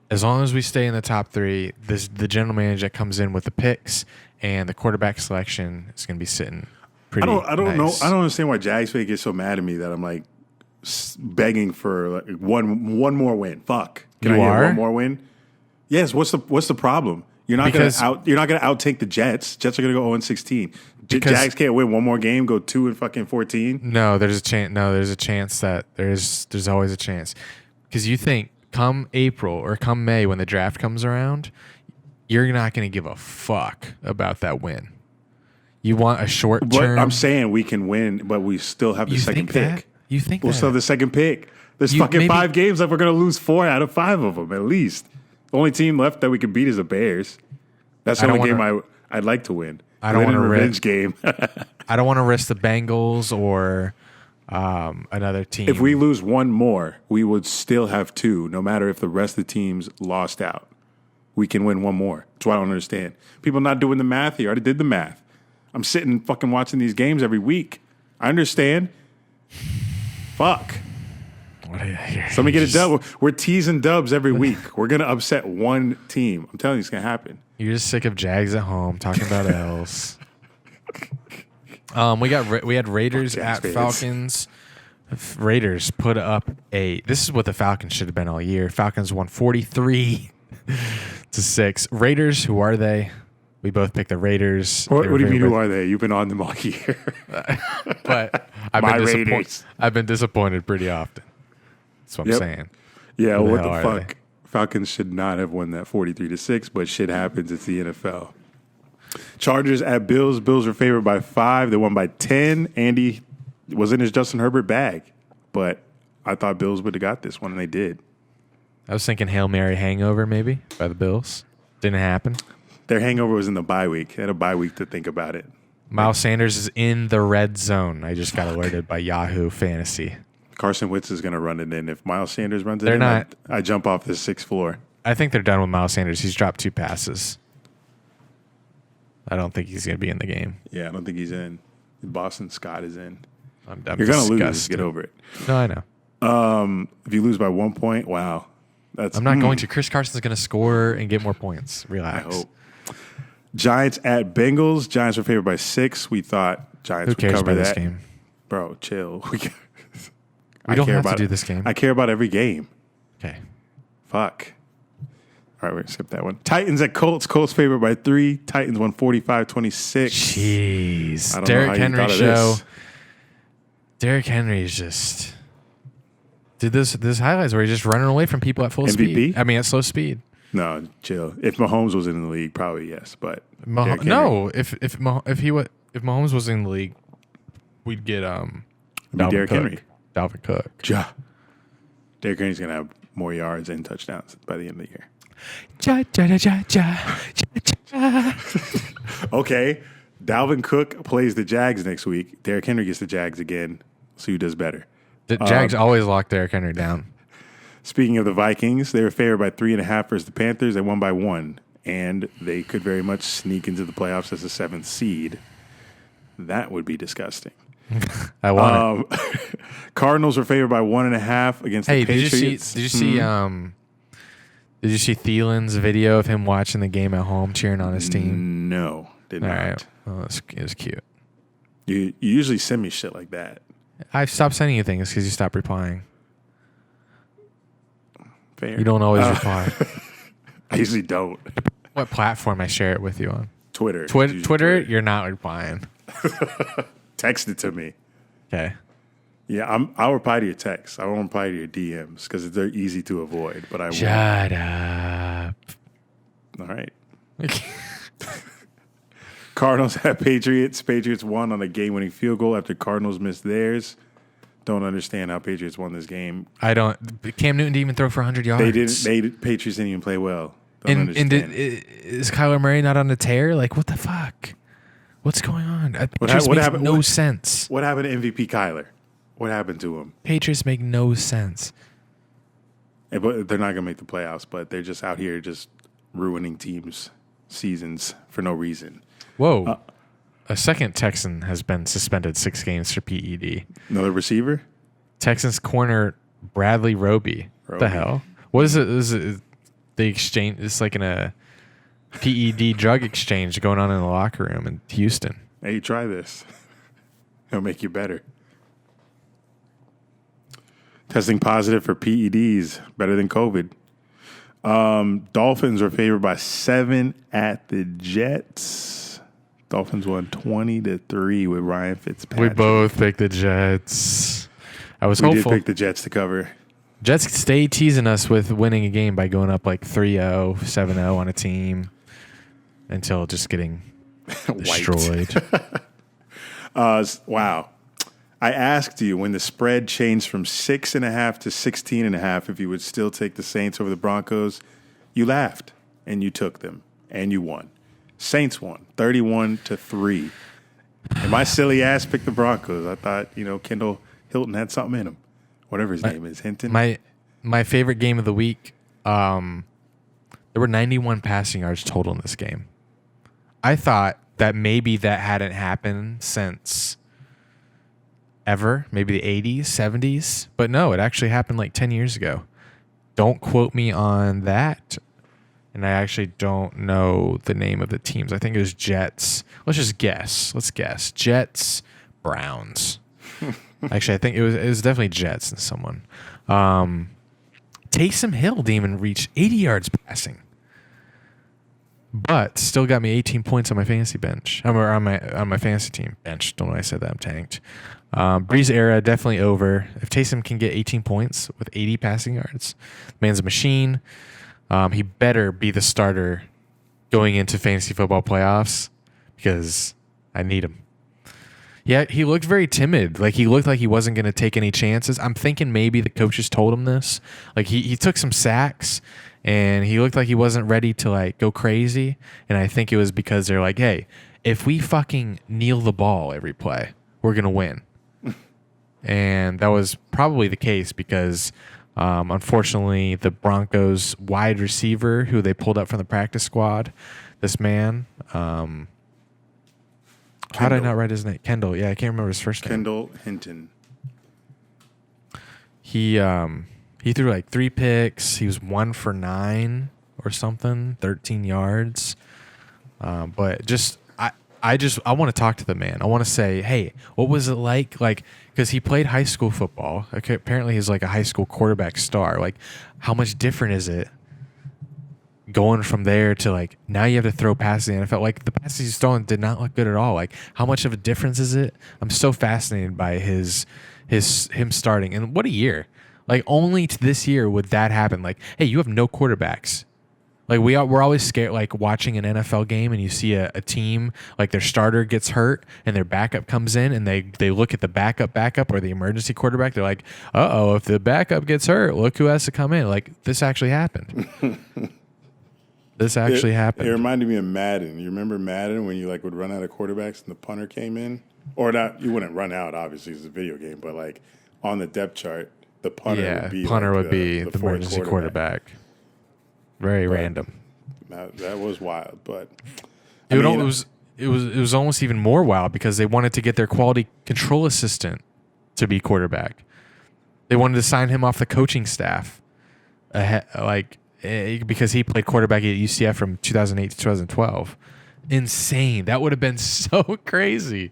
As long as we stay in the top 3, the general manager that comes in with the picks and the quarterback selection is going to be sitting pretty. I don't nice. know. I don't understand why Jags fans get so mad at me that I'm like begging for like one more win. Fuck. Can I get one more win? Yes. What's the problem? You're not going to outtake the Jets. Jets are going to go 0-16. Jags can't win one more game, go 2-14. No, there's a chance. No, there's a chance that there's always a chance, because you think come April or come May when the draft comes around, you're not going to give a fuck about that win. You want a short term. I'm saying we can win, but we still have the second pick. You think we'll still have the second pick? There's fucking 5 games that we're going to lose 4 out of 5 of them at least. The only team left that we can beat is the Bears. That's the only game I'd like to win. I don't want a revenge game. I don't want to risk the Bengals or another team. If we lose one more, we would still have 2, no matter if the rest of the teams lost out. We can win one more. That's what I don't understand. People not doing the math here. I already did the math. I'm sitting fucking watching these games every week. I understand. Fuck. Somebody get a dub. We're teasing dubs every week. We're going to upset one team. I'm telling you, it's going to happen. You're just sick of Jags at home talking about L's. We had Raiders at Falcons. Raiders put up this is what the Falcons should have been all year. Falcons won 43-6. Raiders, who are they? We both picked the Raiders. What do you mean, who are they? You've been on them all year. But I've been disappointed pretty often. That's what I'm saying. Yeah, what the fuck? Falcons should not have won that 43-6, but shit happens. It's the NFL. Chargers at Bills. Bills were favored by 5. They won by 10. Andy was in his Justin Herbert bag, but I thought Bills would have got this one, and they did. I was thinking Hail Mary hangover maybe by the Bills. Didn't happen. Their hangover was in the bye week. They had a bye week to think about it. Miles Sanders is in the red zone. I just got alerted by Yahoo Fantasy. Carson Wentz is going to run it in. If Miles Sanders runs it They're in, not. I jump off the 6th floor. I think they're done with Miles Sanders. He's dropped 2 passes. I don't think he's going to be in the game. Yeah, I don't think he's in. Boston Scott is in. I'm You're going to lose. Get over it. No, I know. If you lose by 1 point, wow. I'm not going to. Chris Carson's going to score and get more points. Relax. I hope. Giants at Bengals. Giants were favored by 6. We thought Giants Who cares would cover about that. this game? Bro, chill. We don't have to do this game. I care about every game. Okay. Fuck. All right, we're going to skip that one. Titans at Colts. Colts favored by 3. Titans won 45-26. Jeez. I don't know Derrick how you Henry thought of show. this. Derrick Henry is just... Did this highlights where he's just running away from people at full MVP? speed. I mean, at slow speed. No, chill. If Mahomes was in the league, probably yes. But Derrick Henry- No, if Mahomes was in the league, we'd get Derrick Henry. Dalvin Cook. Ja. Derrick Henry's going to have more yards and touchdowns by the end of the year. Ja, ja, ja, ja, ja, ja. Okay. Dalvin Cook plays the Jags next week. Derrick Henry gets the Jags again. See who does better. The Jags always lock Derrick Henry down. Speaking of the Vikings, they were favored by 3.5 versus the Panthers. They won by 1. And they could very much sneak into the playoffs as a 7th seed. That would be disgusting. I want it. Cardinals were favored by 1.5 against the Patriots. Did you see Thielen's video of him watching the game at home, cheering on his team? No, did All not. right. Well, it was cute. You usually send me shit like that. I've stopped sending you things because you stopped replying. Fair. You don't always reply. I usually don't. What platform I share it with you on? Twitter. Twitter, you're not replying. Text it to me. Okay. Yeah, I'll reply to your texts. I won't reply to your DMs because they're easy to avoid. But I won't. Shut up. All right. Cardinals at Patriots. Patriots won on a game-winning field goal after Cardinals missed theirs. Don't understand how Patriots won this game. I don't. Cam Newton didn't even throw for 100 yards. They didn't. Patriots didn't even play well. And is Kyler Murray not on the tear? Like, what the fuck? What's going on? Patriots makes no sense. What happened to MVP Kyler? What happened to him? Patriots make no sense. But they're not going to make the playoffs, but they're just out here just ruining teams' seasons for no reason. Whoa. A second Texan has been suspended 6 games for PED. Another receiver? Texans corner Bradley Roby. What the hell? What is it? Is it the exchange? It's like in a PED drug exchange going on in the locker room in Houston. Hey, try this. It'll make you better. Testing positive for PEDs, better than COVID. Dolphins were favored by 7 at the Jets. Dolphins won 20-3 with Ryan Fitzpatrick. We both picked the Jets. I was We hopeful. did pick the Jets to cover. Jets stay teasing us with winning a game by going up like 3-0, 7-0 on a team until just getting destroyed. Wow. I asked you when the spread changed from 6.5 to 16.5 if you would still take the Saints over the Broncos. You laughed and you took them and you won. Saints won 31-3. And my silly ass picked the Broncos. I thought, Kendall Hilton had something in him. Whatever his name is, Hinton. My favorite game of the week, there were 91 passing yards total in this game. I thought that maybe that hadn't happened since ever, maybe the 80s, 70s. But no, it actually happened like 10 years ago. Don't quote me on that. And I actually don't know the name of the teams. I think it was Jets. Let's just guess. Let's guess. Jets, Browns. Actually, I think it was definitely Jets and someone. Taysom Hill didn't even reach 80 yards passing, but still got me 18 points on my fantasy bench. On my fantasy team bench. Don't know why I said that. I'm tanked. Breeze era definitely over. If Taysom can get 18 points with 80 passing yards, man's a machine. He better be the starter going into fantasy football playoffs because I need him. Yeah, he looked very timid. Like he looked like he wasn't going to take any chances. I'm thinking maybe the coaches told him this. Like he took some sacks and he looked like he wasn't ready to like go crazy. And I think it was because they're like, hey, if we fucking kneel the ball every play, we're going to win. And that was probably the case because unfortunately the Broncos wide receiver who they pulled up from the practice squad, this man, how did I not write his name? Kendall. Yeah, I can't remember his first name. Kendall Hinton. He threw like 3 picks. He was 1 for 9 or something, 13 yards. But I want to talk to the man. I want to say, hey, what was it like? Like, because he played high school football. Okay, apparently he's like a high school quarterback star. Like, how much different is it going from there to like now you have to throw passes in the NFL? Like the passes he's throwing did not look good at all. Like, how much of a difference is it? I'm so fascinated by him starting. And what a year! Like, only to this year would that happen. Like, hey, you have no quarterbacks. Like we're always scared, like watching an NFL game and you see a team, like their starter gets hurt and their backup comes in and they look at the backup or the emergency quarterback. They're like, uh-oh, if the backup gets hurt, look who has to come in. Like, this actually happened. Happened. It reminded me of Madden. You remember Madden when you like would run out of quarterbacks and the punter came in? Or not, you wouldn't run out, obviously, it's a video game, but like on the depth chart, the punter would be the emergency quarterback. Very random. That was wild, but it was almost even more wild because they wanted to get their quality control assistant to be quarterback. They wanted to sign him off the coaching staff, because he played quarterback at UCF from 2008 to 2012. Insane. That would have been so crazy.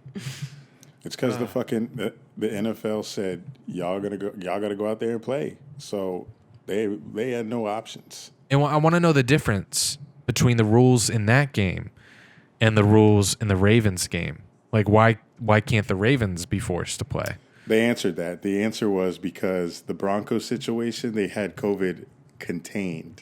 It's because the NFL said y'all gotta go out there and play, so they had no options. And I want to know the difference between the rules in that game and the rules in the Ravens game. Like, why can't the Ravens be forced to play? They answered that. The answer was because the Broncos situation, they had COVID contained.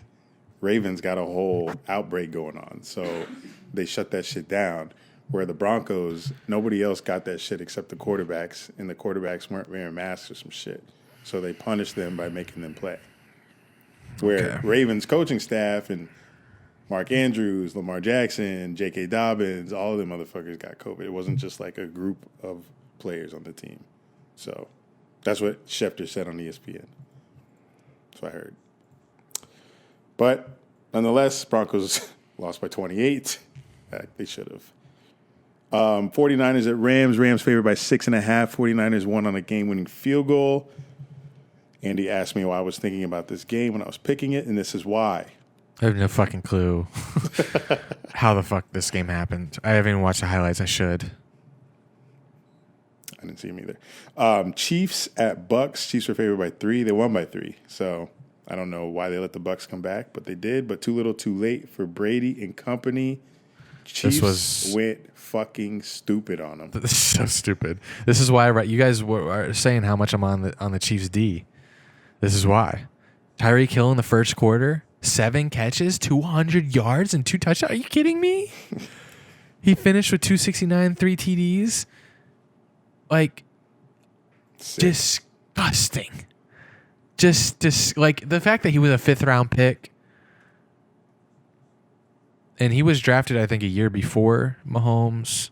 Ravens got a whole outbreak going on, so they shut that shit down. Where the Broncos, nobody else got that shit except the quarterbacks, and the quarterbacks weren't wearing masks or some shit. So they punished them by making them play. Where Ravens coaching staff and Mark Andrews, Lamar Jackson, J.K. Dobbins, all of them motherfuckers got COVID. It wasn't just like a group of players on the team. So that's what Schefter said on ESPN. That's what I heard. But nonetheless, Broncos lost by 28. They should have. 49ers at Rams. Rams favored by 6.5. 49ers won on a game-winning field goal. Andy asked me why I was thinking about this game when I was picking it, and this is why. I have no fucking clue how the fuck this game happened. I haven't even watched the highlights. I should. I didn't see him either. Chiefs at Bucks. Chiefs were favored by 3. They won by 3. So I don't know why they let the Bucks come back, but they did. But too little, too late for Brady and company. Chiefs went fucking stupid on them. This is so stupid. This is why you guys were saying how much I'm on the Chiefs D. This is why. Tyreek Hill in the first quarter, 7 catches, 200 yards, and 2 touchdowns. Are you kidding me? He finished with 269, 3 TDs. Like, sick. Disgusting. Just like the fact that he was a 5th round pick, and he was drafted, I think, a year before Mahomes.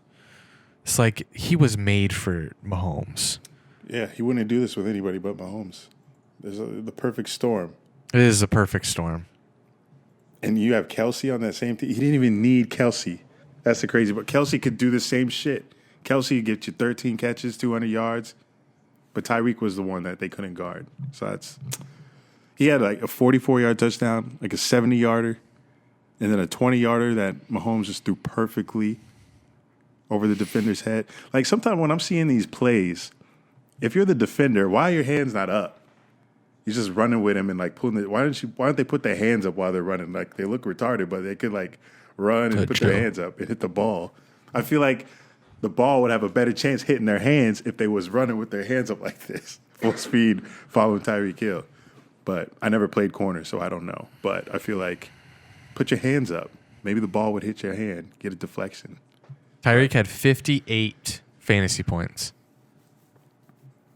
It's like he was made for Mahomes. Yeah, he wouldn't do this with anybody but Mahomes. There's the perfect storm. It is a perfect storm. And you have Kelsey on that same team. He didn't even need Kelsey. That's the crazy. But Kelsey could do the same shit. Kelsey could get you 13 catches, 200 yards. But Tyreek was the one that they couldn't guard. So he had like a 44-yard touchdown, like a 70-yarder, and then a 20-yarder that Mahomes just threw perfectly over the defender's head. Like sometimes when I'm seeing these plays, if you're the defender, why are your hands not up? You're just running with him and like pulling it. Why don't they put their hands up while they're running? Like they look retarded, but they could like run and put their hands up and hit the ball. I feel like the ball would have a better chance hitting their hands if they was running with their hands up like this, full speed, following Tyreek Hill. But I never played corner, so I don't know. But I feel like put your hands up. Maybe the ball would hit your hand, get a deflection. Tyreek had 58 fantasy points.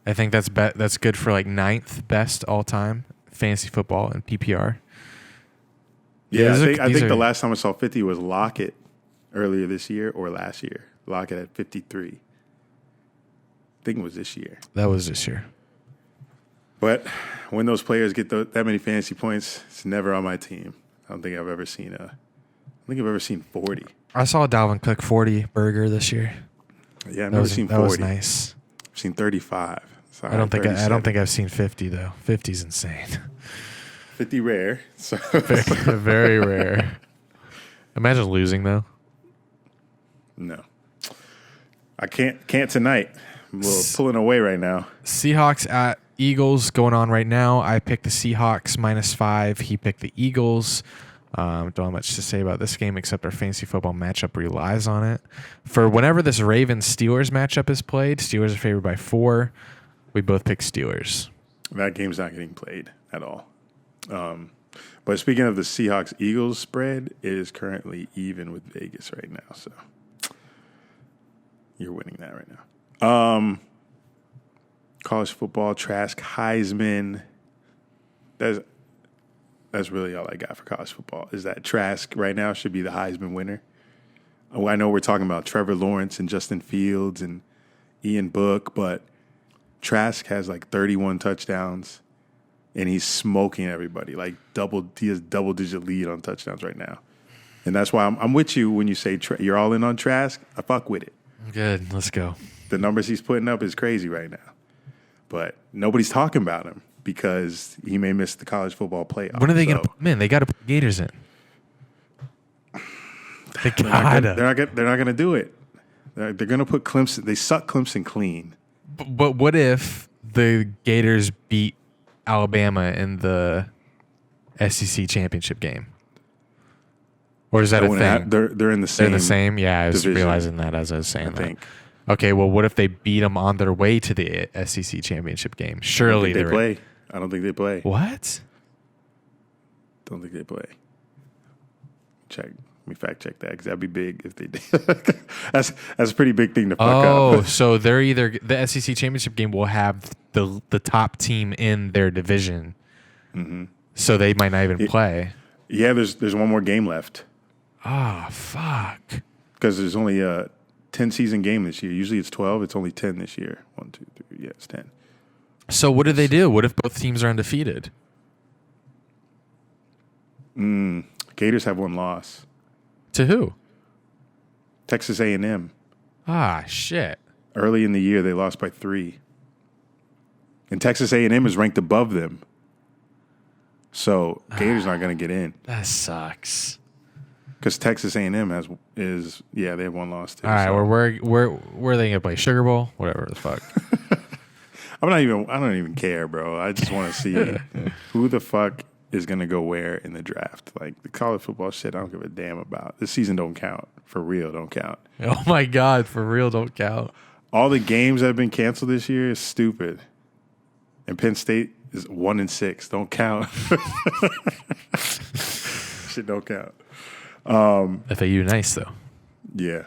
I think that's good for like 9th best all time fantasy football and PPR. Yeah, I think the last time I saw 50 was Lockett earlier this year or last year. Lockett at 53. I think it was this year. That was this year. But when those players get that many fantasy points, it's never on my team. I don't think I've ever seen 40. I saw a Dalvin Cook 40 burger this year. Yeah, I've never seen 40. That was nice. I've seen 35. Sorry, I don't think I've seen 50 though. 50's insane. 50 rare. So very rare. Imagine losing though. No. I can't tonight. I'm a little pulling away right now. Seahawks at Eagles going on right now. I picked the Seahawks -5. He picked the Eagles. Don't have much to say about this game except our fantasy football matchup relies on it. For whenever this Ravens-Steelers matchup is played, Steelers are favored by 4. We both pick Steelers. That game's not getting played at all. But speaking of the Seahawks-Eagles spread, it is currently even with Vegas right now. So you're winning that right now. College football, Trask, Heisman. That's really all I got for college football, is that Trask right now should be the Heisman winner. Oh, I know we're talking about Trevor Lawrence and Justin Fields and Ian Book, but Trask has like 31 touchdowns, and he's smoking everybody. Like he has double-digit lead on touchdowns right now. And that's why I'm with you when you say you're all in on Trask. I fuck with it. Good. Let's go. The numbers he's putting up is crazy right now. But nobody's talking about him because he may miss the college football playoff. When are they going to put him in? They got to put Gators in. They're not going to do it. They're going to put Clemson. They suck Clemson clean. But what if the Gators beat Alabama in the SEC championship game? Or is that a thing? They're in the same. They're the same? Yeah, I was division, realizing that as I was saying that. I think. Okay, well, what if they beat them on their way to the SEC championship game? Surely they play. I don't think they play. What? Don't think they play. Check. Let me fact check that because that'd be big if they did. That's a pretty big thing to fuck up. Oh, so they're either the SEC championship game will have the top team in their division, so they might not even play. Yeah, there's one more game left. Ah, fuck. Because there's only a 10-season game this year. Usually it's 12. It's only 10 this year. 1, 2, 3. Yeah, it's 10. So what do they do? What if both teams are undefeated? Gators have one loss. To who? Texas A&M. Ah, shit. Early in the year, they lost by 3. And Texas A&M is ranked above them. So Gators not going to get in. That sucks. Because Texas A&M they have one loss too. All right, so. where are they gonna play? Sugar Bowl, whatever the fuck. I don't even care, bro. I just want to see who the fuck is gonna go where in the draft. Like the college football shit, I don't give a damn about. This season don't count. For real, don't count. Oh my God, for real, don't count. All the games that have been canceled this year is stupid. And Penn State is 1-6. Don't count. Shit don't count. FAU nice though. Yeah.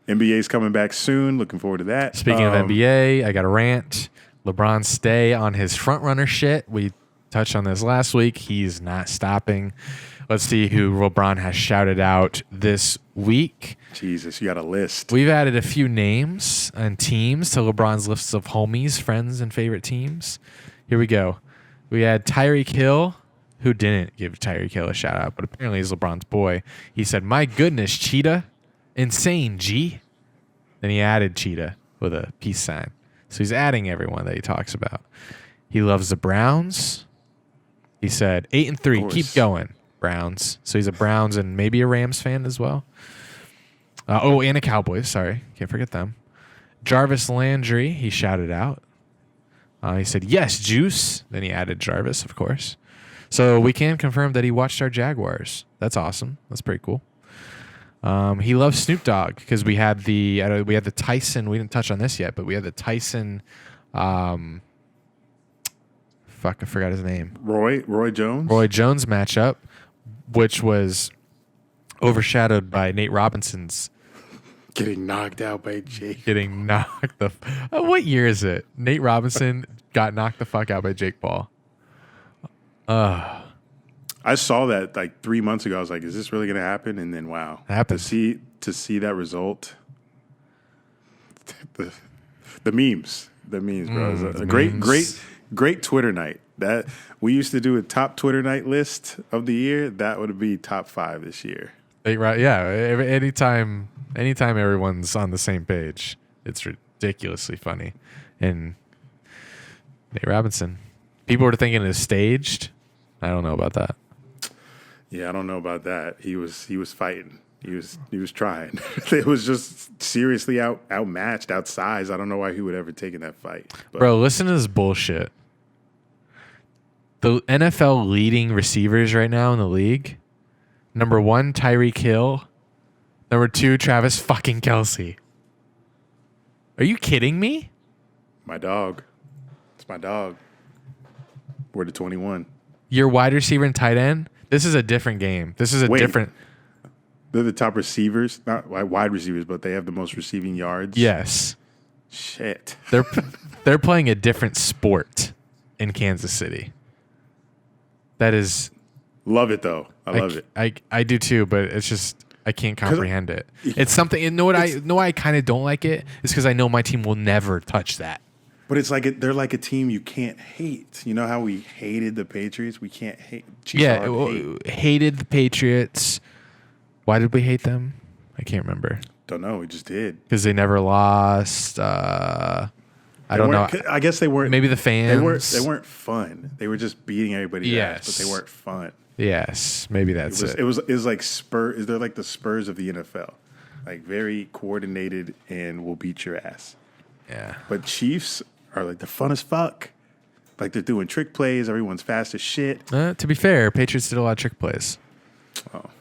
NBA's coming back soon. Looking forward to that. Speaking of NBA, I got a rant. LeBron stay on his front runner shit. We touched on this last week. He's not stopping. Let's see who LeBron has shouted out this week. Jesus, you got a list. We've added a few names and teams to LeBron's lists of homies, friends, and favorite teams. Here we go. We had Tyreek Hill, who didn't give Tyreek Hill a shout out, but apparently he's LeBron's boy. He said, "My goodness, Cheetah. Insane, G." Then he added Cheetah with a peace sign. So he's adding everyone that he talks about. He loves the Browns. He said, 8-3, keep going, Browns. So he's a Browns and maybe a Rams fan as well. And a Cowboys, sorry. Can't forget them. Jarvis Landry, he shouted out. He said, yes, Juice. Then he added Jarvis, of course. So we can confirm that he watched our Jaguars. That's awesome. That's pretty cool. He loves Snoop Dogg because we had the Tyson. We didn't touch on this yet, but we had the Tyson. I forgot his name. Roy Jones. Roy Jones matchup, which was overshadowed by Nate Robinson's Getting knocked out by Jake. Getting knocked the. What year is it? Nate Robinson got knocked the fuck out by Jake Paul. I saw that like 3 months ago. I was like, "Is this really going to happen?" And then, wow, It happened. To see that result. The memes, bro. It was a great Twitter night. That we used to do a top Twitter night list of the year. That would be top 5 this year. Right? Yeah. Anytime everyone's on the same page, it's ridiculously funny. And Nate Robinson, people were thinking it's staged. I don't know about that. Yeah, I don't know about that. He was fighting. He was trying. It was just seriously outmatched, outsized. I don't know why he would ever taken that fight. But. Bro, listen to this bullshit. The NFL leading receivers right now in the league. Number 1, Tyreek Hill. Number 2, Travis fucking Kelce. Are you kidding me? My dog. It's my dog. We're the 21. Your wide receiver and tight end? This is a different game. This is a different... They're the top receivers, not wide receivers, but they have the most receiving yards. Yes. Shit. They're playing a different sport in Kansas City. That is... Love it, though. I love it. I do too, but it's just... I can't comprehend it. It's something... You know what I kind of don't like it? It's because I know my team will never touch that. But it's like they're like a team you can't hate. You know how we hated the Patriots? We can't hate. Hated the Patriots. Why did we hate them? I can't remember. Don't know. We just did. Because they never lost. I don't know. I guess they weren't. Maybe the fans. They weren't fun. They were just beating everybody's ass, but they weren't fun. Yes, maybe that's it. It was like Spurs. They're like the Spurs of the NFL, like very coordinated and will beat your ass. Yeah. But Chiefs are like the fun as fuck. Like they're doing trick plays. Everyone's fast as shit. To be fair, Patriots did a lot of trick plays.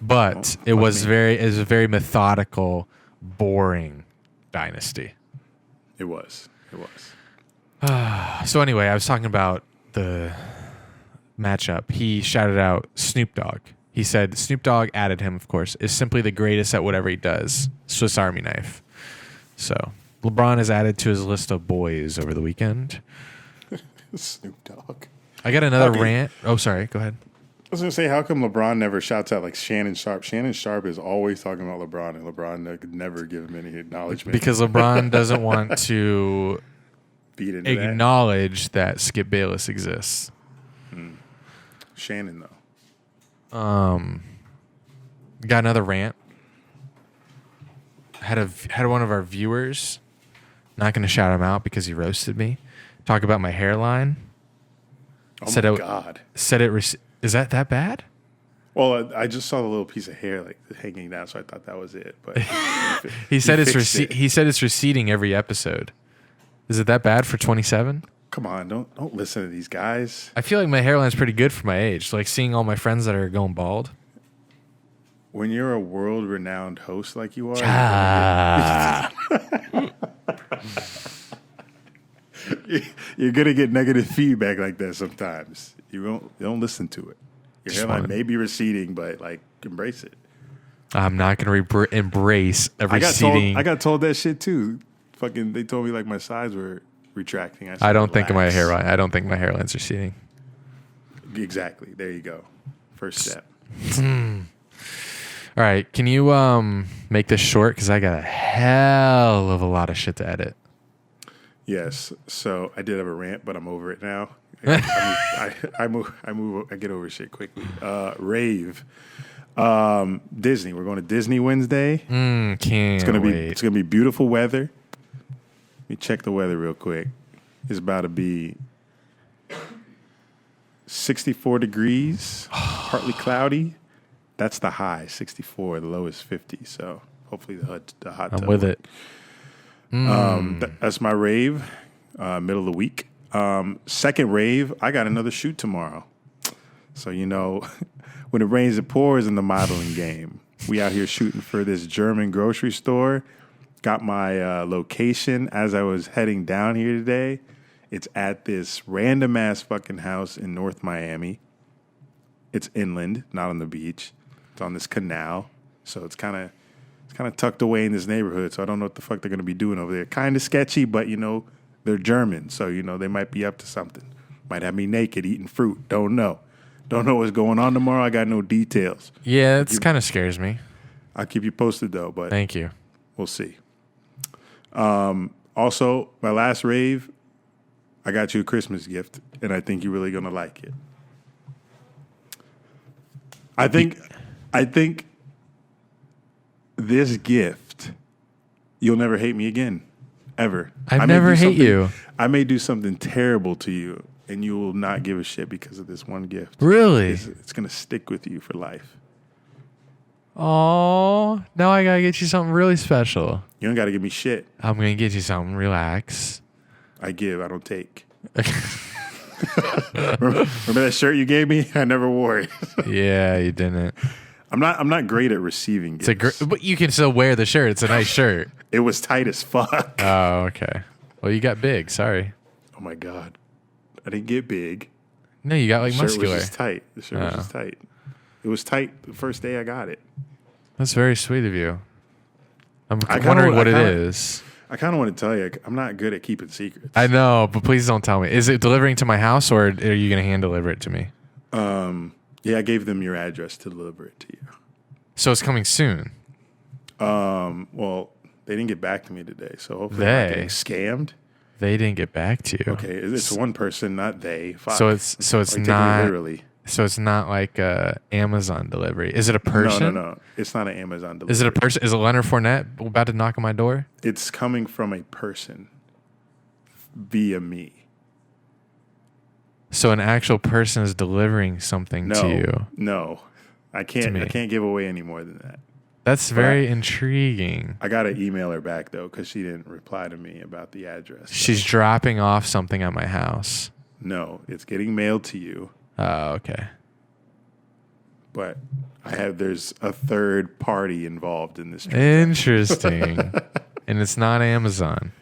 But it was a very methodical, boring dynasty. It was. So anyway, I was talking about the matchup. He shouted out Snoop Dogg. He said Snoop Dogg, added him, of course, is simply the greatest at whatever he does. Swiss Army knife. So LeBron is added to his list of boys over the weekend. Snoop Dogg. I got another rant. Oh, sorry. Go ahead. I was going to say, how come LeBron never shouts out like Shannon Sharp? Shannon Sharp is always talking about LeBron, and LeBron could never give him any acknowledgement. Because LeBron doesn't want to acknowledge that Skip Bayless exists. Shannon, though. Got another rant. Had one of our viewers, not going to shout him out because he roasted me, talk about my hairline. Oh, my God. Is that bad? Well, I just saw the little piece of hair like hanging down, so I thought that was it. But he said it's receding every episode. Is it that bad for 27? Come on, don't listen to these guys. I feel like my hairline's pretty good for my age. Like seeing all my friends that are going bald. When you're a world-renowned host like you are, you're gonna get negative feedback like that sometimes. You don't listen to it. Your hairline may be receding, but like embrace it. I'm not gonna embrace a receding. I got told that shit too. Fucking, they told me like my sides were retracting. I don't think my hairline's receding. Exactly. There you go. First step. All right. Can you make this short? Because I got a hell of a lot of shit to edit. Yes. So I did have a rant, but I'm over it now. I get over shit quickly. Rave. Disney. We're going to Disney Wednesday. It's gonna be beautiful weather. Let me check the weather real quick. It's about to be 64 degrees, partly cloudy. That's the high, 64. The low is 50. So hopefully the hot tub. I'm with it. That's my rave. Middle of the week. Second rave. I got another shoot tomorrow. So when it rains, it pours in the modeling game. We out here shooting for this German grocery store. Got my location as I was heading down here today. It's at this random ass fucking house in North Miami. It's inland, not on the beach. It's on this canal, so it's kind It's kind of tucked away in this neighborhood, so I don't know what the fuck they're going to be doing over there. Kind of sketchy, but, they're German, so, they might be up to something. Might have me naked eating fruit. Don't know. Don't know what's going on tomorrow. I got no details. Yeah, it kind of scares me. I'll keep you posted, though, but Thank you. we'll see. Also, my last rave, I got you a Christmas gift, and I think you're really going to like it. I think this gift, you'll never hate me again, ever. I never hate you. I may do something terrible to you, and you will not give a shit because of this one gift. Really? It's going to stick with you for life. Oh, now I got to get you something really special. You don't got to give me shit. I'm going to get you something. Relax. I give, I don't take. Remember that shirt you gave me? I never wore it. Yeah, you didn't. I'm not great at receiving gifts. But you can still wear the shirt. It's a nice shirt. It was tight as fuck. Oh, okay. Well, you got big. Sorry. Oh my god, I didn't get big. No, you got like The shirt muscular. was just tight. The shirt was just tight. It was tight the first day I got it. That's very sweet of you. I'm kinda wondering wa- what I it kinda- is. I kind of want to tell you, I'm not good at keeping secrets. I know, but please don't tell me. Is it delivering to my house, or are you going to hand deliver it to me? Yeah, I gave them your address to deliver it to you. So it's coming soon. Well, they didn't get back to me today, so hopefully I'm not getting scammed. They didn't get back to you. Okay, it's one person, not they. Fuck. So it's Are you taking it not literally. So it's not like a Amazon delivery. Is it a person? No. It's not an Amazon delivery. Is it a person? Is it Leonard Fournette about to knock on my door? It's coming from a person via me. So an actual person is delivering something to you. No. I can't give away any more than that. That's very intriguing. I got to email her back, though, because she didn't reply to me about the address. She's dropping off something at my house. No, it's getting mailed to you. Oh, okay. But there's a third party involved in this. Interesting. And it's not Amazon.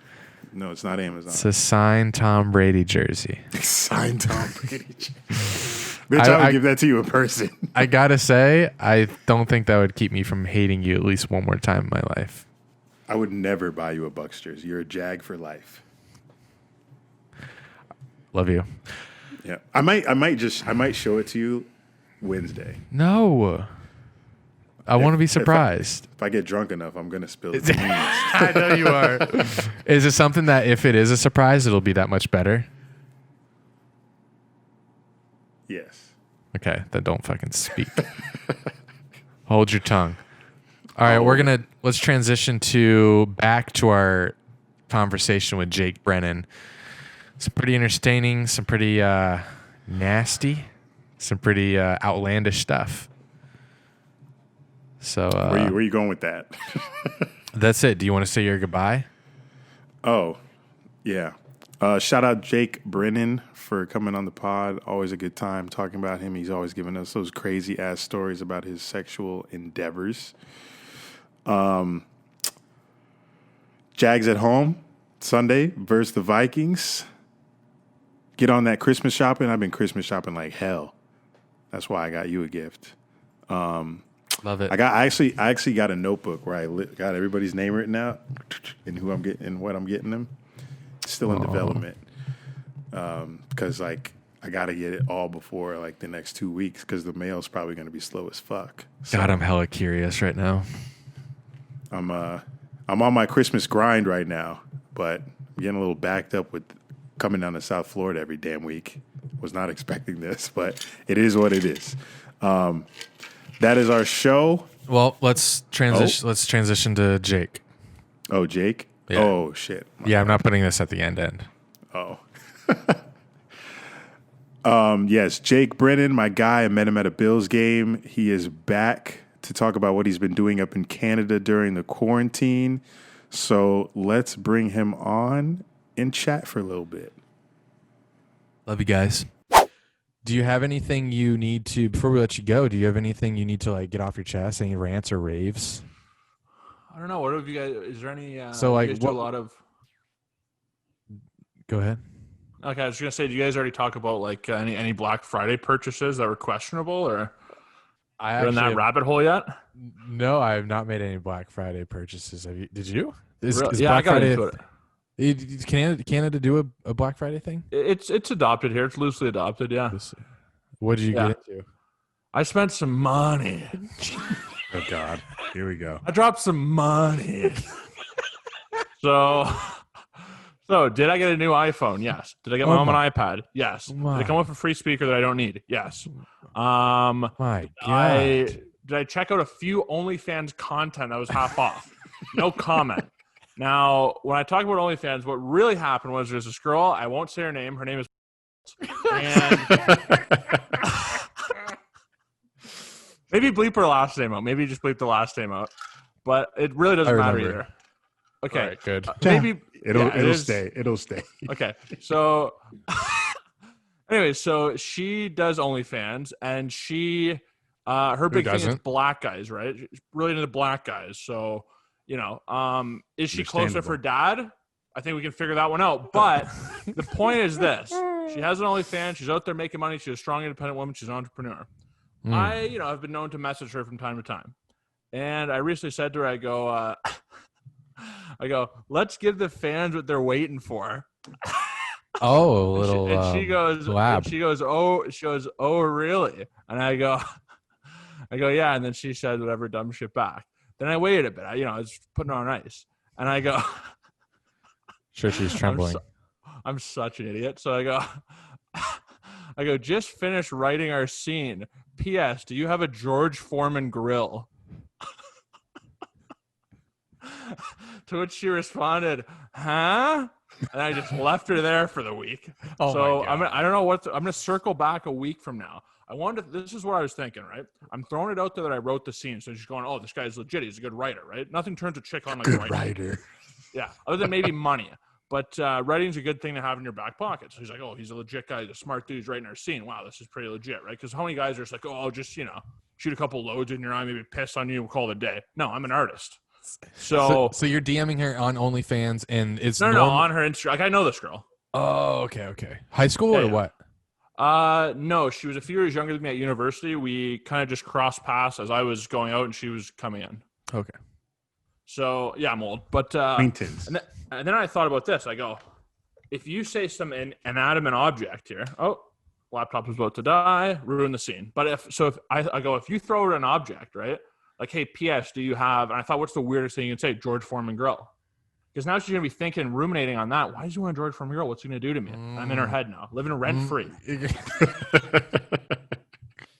No, it's not Amazon. It's a signed Tom Brady jersey. Signed Tom Brady. Bitch, I would give that to you in person. I gotta say, I don't think that would keep me from hating you at least one more time in my life. I would never buy you a Bucks jersey. You're a Jag for life. Love you. Yeah, I might show it to you Wednesday. No. I want to be surprised. If I get drunk enough, I'm gonna spill it. I know you are. Is it something that if it is a surprise, it'll be that much better? Yes. Okay, then don't fucking speak. Hold your tongue. All right, let's transition back to our conversation with Jake Brennan. Some pretty entertaining, some pretty nasty, some pretty outlandish stuff. So where you going with that? That's it. Do you want to say your goodbye? Oh, yeah. Shout out Jake Brennan for coming on the pod. Always a good time talking about him. He's always giving us those crazy ass stories about his sexual endeavors. Jags at home Sunday versus the Vikings. Get on that Christmas shopping. I've been Christmas shopping like hell. That's why I got you a gift. Love it. I actually got a notebook where I got everybody's name written out and who I'm getting and what I'm getting them. It's still in development because I got to get it all before like the next 2 weeks because the mail's probably going to be slow as fuck. So God, I'm hella curious right now. I'm on my Christmas grind right now, but I'm getting a little backed up with coming down to South Florida every damn week. Was not expecting this, but it is what it is. That is our show. Well, let's transition. Let's transition to Jake. Oh, Jake? Yeah. Oh, shit. Yeah, I'm not putting this at the end. Oh. Yes, Jake Brennan, my guy. I met him at a Bills game. He is back to talk about what he's been doing up in Canada during the quarantine. So let's bring him on and chat for a little bit. Love you guys. Do you have anything you need to, before we let you go, do you have anything you need to like get off your chest? Any rants or raves? I don't know. What have you guys? Is there any? So, like, you guys do what- a lot of. Go ahead. Okay, I was gonna say, do you guys already talk about like any Black Friday purchases that were questionable, or? You're in that rabbit hole yet? No, I have not made any Black Friday purchases. Have you? Did you? Is Yeah, Black I got Friday, into it. Canada do a Black Friday thing? It's adopted here. It's loosely adopted. Yeah. What did you get into? I spent some money. Oh God, here we go. I dropped some money. So did I get a new iPhone? Yes. Did I get my mom an iPad? Yes. Did it come with a free speaker that I don't need? Yes. My God. Did I check out a few OnlyFans content that was half off? No comment. Now, when I talk about OnlyFans, what really happened was there's this girl. I won't say her name. Her name is and maybe bleep her last name out. Maybe just bleep the last name out. But it really doesn't matter either. Okay, right, good. Maybe it'll stay. It'll stay. Okay, so anyway, so she does OnlyFans, and she her big thing is black guys, right? She's really into black guys. So is she close with her dad? I think we can figure that one out. But the point is this: she has an OnlyFans. She's out there making money. She's a strong, independent woman. She's an entrepreneur. I've been known to message her from time to time, and I recently said to her, I go, let's give the fans what they're waiting for. Oh, a little. And she goes, lab. Oh, really? And I go, yeah. And then she said whatever dumb shit back. Then I waited a bit. I was putting her on ice, and I go, sure, she's trembling. I'm such an idiot. So I go, just finished writing our scene. P.S. Do you have a George Foreman grill? To which she responded, huh? And I just left her there for the week. Oh, so I don't know I'm going to circle back a week from now. This is what I was thinking, right? I'm throwing it out there that I wrote the scene. So she's going, oh, this guy's legit. He's a good writer, right? Nothing turns a chick on like good writer. Yeah, other than maybe money. But writing's a good thing to have in your back pocket. So he's like, oh, he's a legit guy. He's a smart dude. He's writing our scene. Wow, this is pretty legit, right? Because how many guys are just like, oh, I'll just, shoot a couple loads in your eye, maybe piss on you, call it a day. No, I'm an artist. So you're DMing her on OnlyFans, and it's no, on her Instagram. Like, I know this girl. Oh, okay. High school or what? No, she was a few years younger than me at university. We kind of just crossed paths as I was going out and she was coming in. Okay. So yeah, I'm old, but acquaintance. And then I thought about this. I go, if you say some inanimate object here, oh, laptop is about to die, ruin the scene. But if you throw her an object, right? Like, hey, P.S., do you have, and I thought, what's the weirdest thing you can say? George Foreman grill. Because now she's going to be thinking, ruminating on that. Why does he want a George Foreman grill? What's he going to do to me? I'm in her head now, living rent-free. So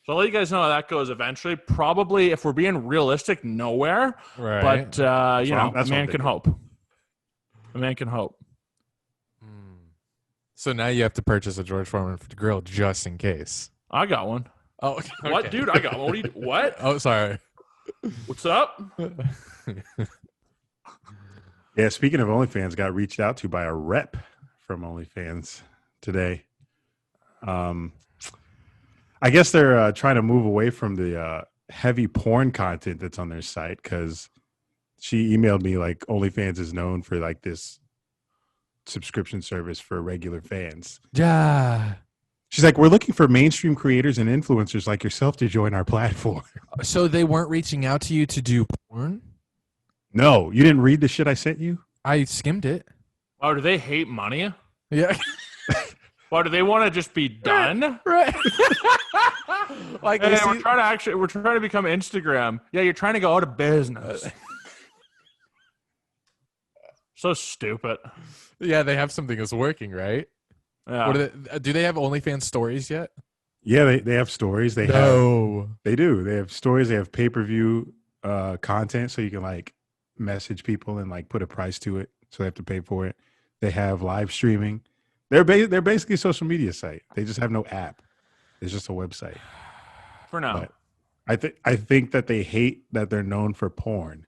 I'll let you guys know how that goes eventually. Probably, if we're being realistic, nowhere. Right. But, a man can hope. A man can hope. So now you have to purchase a George Foreman grill just in case. I got one. Oh, okay. What, dude? I got one. What? Oh, sorry. What's up? Yeah, speaking of OnlyFans, got reached out to by a rep from OnlyFans today. I guess they're trying to move away from the heavy porn content that's on their site, because she emailed me like OnlyFans is known for like this subscription service for regular fans. Yeah. She's like, we're looking for mainstream creators and influencers like yourself to join our platform. So they weren't reaching out to you to do porn? No, you didn't read the shit I sent you? I skimmed it. Oh, do they hate money? Yeah. Or do they want to just be done? Right. Like, hey, we're trying to become Instagram. Yeah, you're trying to go out of business. So stupid. Yeah, they have something that's working, right? Yeah. Do they have OnlyFans stories yet? Yeah, they have stories. They do. They have stories. They have pay-per-view content, so you can like message people and like put a price to it, so they have to pay for it. They have live streaming. They're basically a social media site. They just have no app. It's just a website. For now. But I think that they hate that they're known for porn,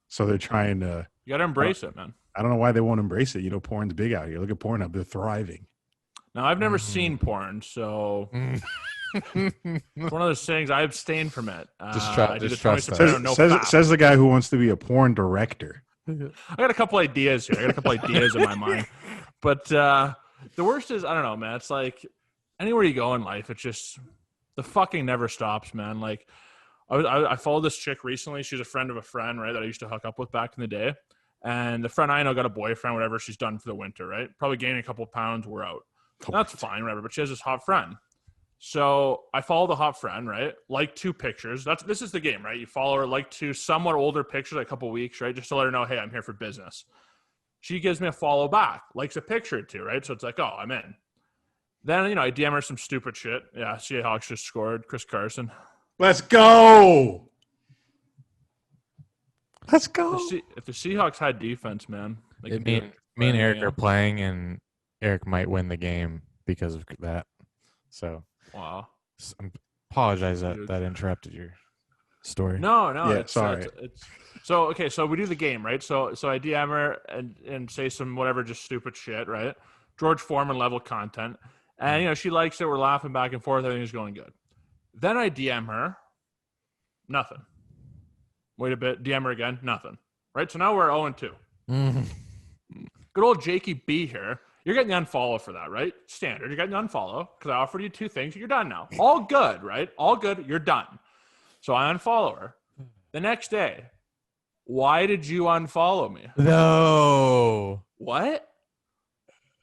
so they're trying to. You got to embrace it, man. I don't know why they won't embrace it. Porn's big out here. Look at Pornhub; they're thriving. Now, I've never seen porn, so it's one of those things. I abstain from it. Just trust says the guy who wants to be a porn director. I got a couple ideas here. I got a couple ideas in my mind. But the worst is, I don't know, man. It's like anywhere you go in life, it's just the fucking never stops, man. Like, I followed this chick recently. She's a friend of a friend, right, that I used to hook up with back in the day. And the friend I know got a boyfriend, whatever. She's done for the winter, right? Probably gaining a couple of pounds. We're out. That's fine, whatever. But she has this hot friend. So I follow the hot friend, right? Like 2 pictures. This is the game, right? You follow her, like 2 somewhat older pictures, like a couple of weeks, right? Just to let her know, hey, I'm here for business. She gives me a follow back, likes a picture or 2, right? So it's like, oh, I'm in. Then, I DM her some stupid shit. Yeah, Seahawks just scored. Chris Carson. Let's go. Let's go. If the Seahawks had defense, man. Me and Eric are playing, and Eric might win the game because of that. So, wow. I apologize that interrupted your story. No. Yeah, sorry. So we do the game, right? So I DM her and say some whatever, just stupid shit, right? George Foreman level content. And, she likes it. We're laughing back and forth. Everything's going good. Then I DM her. Nothing. Wait a bit. DM her again. Nothing. Right? So now we're 0-2. Good old Jakey B here. You're getting the unfollow for that, right? Standard. You're getting the unfollow because I offered you 2 things. You're done now. All good, right? All good. You're done. So I unfollow her. The next day, why did you unfollow me? No. What?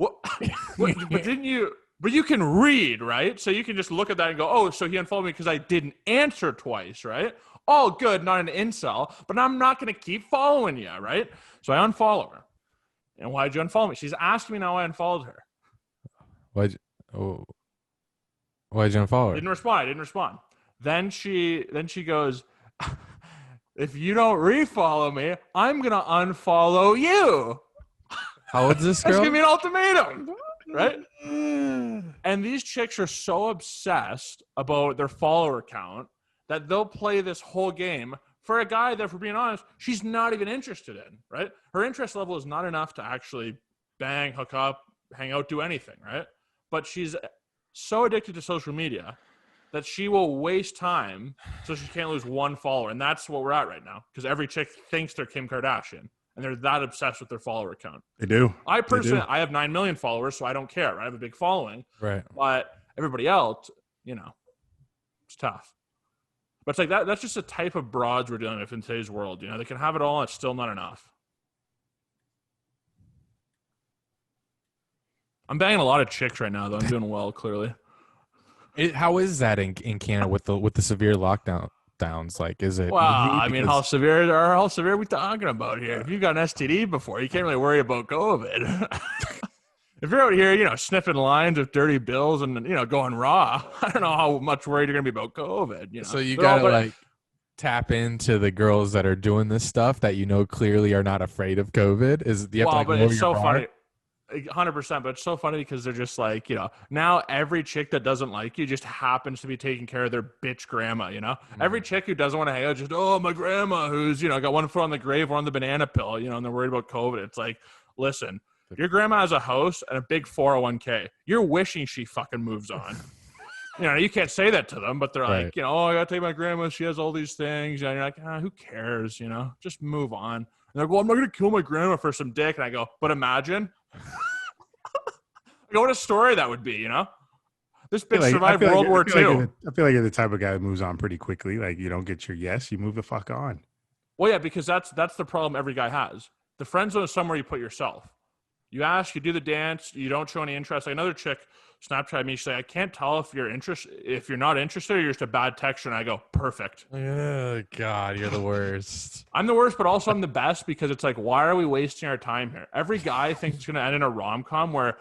But didn't you? But you can read, right? So you can just look at that and go, oh, so he unfollowed me because I didn't answer twice, right? All good, not an incel, but I'm not going to keep following you, right? So I unfollow her. And why'd you unfollow me? She's asking me now why I unfollowed her. Why'd you unfollow her? I didn't respond. Then she goes, if you don't refollow me, I'm going to unfollow you. How old's this girl? That's going to be an ultimatum, right? And these chicks are so obsessed about their follower count that they'll play this whole game for a guy that, for being honest, she's not even interested in, right? Her interest level is not enough to actually bang, hook up, hang out, do anything, right? But she's so addicted to social media that she will waste time so she can't lose 1 follower. And that's what we're at right now, because every chick thinks they're Kim Kardashian, and they're that obsessed with their follower count. They do. I personally, I have 9 million followers, so I don't care. Right? I have a big following. Right. But everybody else, it's tough. But it's like that's just a type of broads we're dealing with in today's world. They can have it all, and it's still not enough. I'm banging a lot of chicks right now, though. I'm doing well, clearly. How is that in Canada with the severe lockdowns? Like, is it? Well, I mean, how severe are we talking about here? If you've got an STD before, you can't really worry about COVID. If you're out here, sniffing lines with dirty bills and, going raw, I don't know how much worried you're going to be about COVID. So you got to, tap into the girls that are doing this stuff that clearly are not afraid of COVID. But it's so funny. 100%, but it's so funny because they're just like, now every chick that doesn't like you just happens to be taking care of their bitch grandma, Every chick who doesn't want to hang out, just, oh, my grandma who's, got 1 foot on the grave or on the banana pill, and they're worried about COVID. It's like, listen, your grandma has a house and a big 401k. You're wishing she fucking moves on. You can't say that to them, but they're like, oh, I got to take my grandma. She has all these things. And you're like, who cares? Just move on. And they're like, well, I'm not going to kill my grandma for some dick. And I go, but imagine. What a story that would be, This bitch survived World War II. I feel like you're the type of guy that moves on pretty quickly. Like, you don't get your yes, you move the fuck on. Well, yeah, because that's the problem every guy has. The friend zone is somewhere you put yourself. You ask, you do the dance, you don't show any interest. Like another chick Snapchat me, she's like, I can't tell if you're not interested or you're just a bad texter. And I go, perfect. Oh, God, you're the worst. I'm the worst, but also I'm the best because it's like, why are we wasting our time here? Every guy thinks it's going to end in a rom-com where,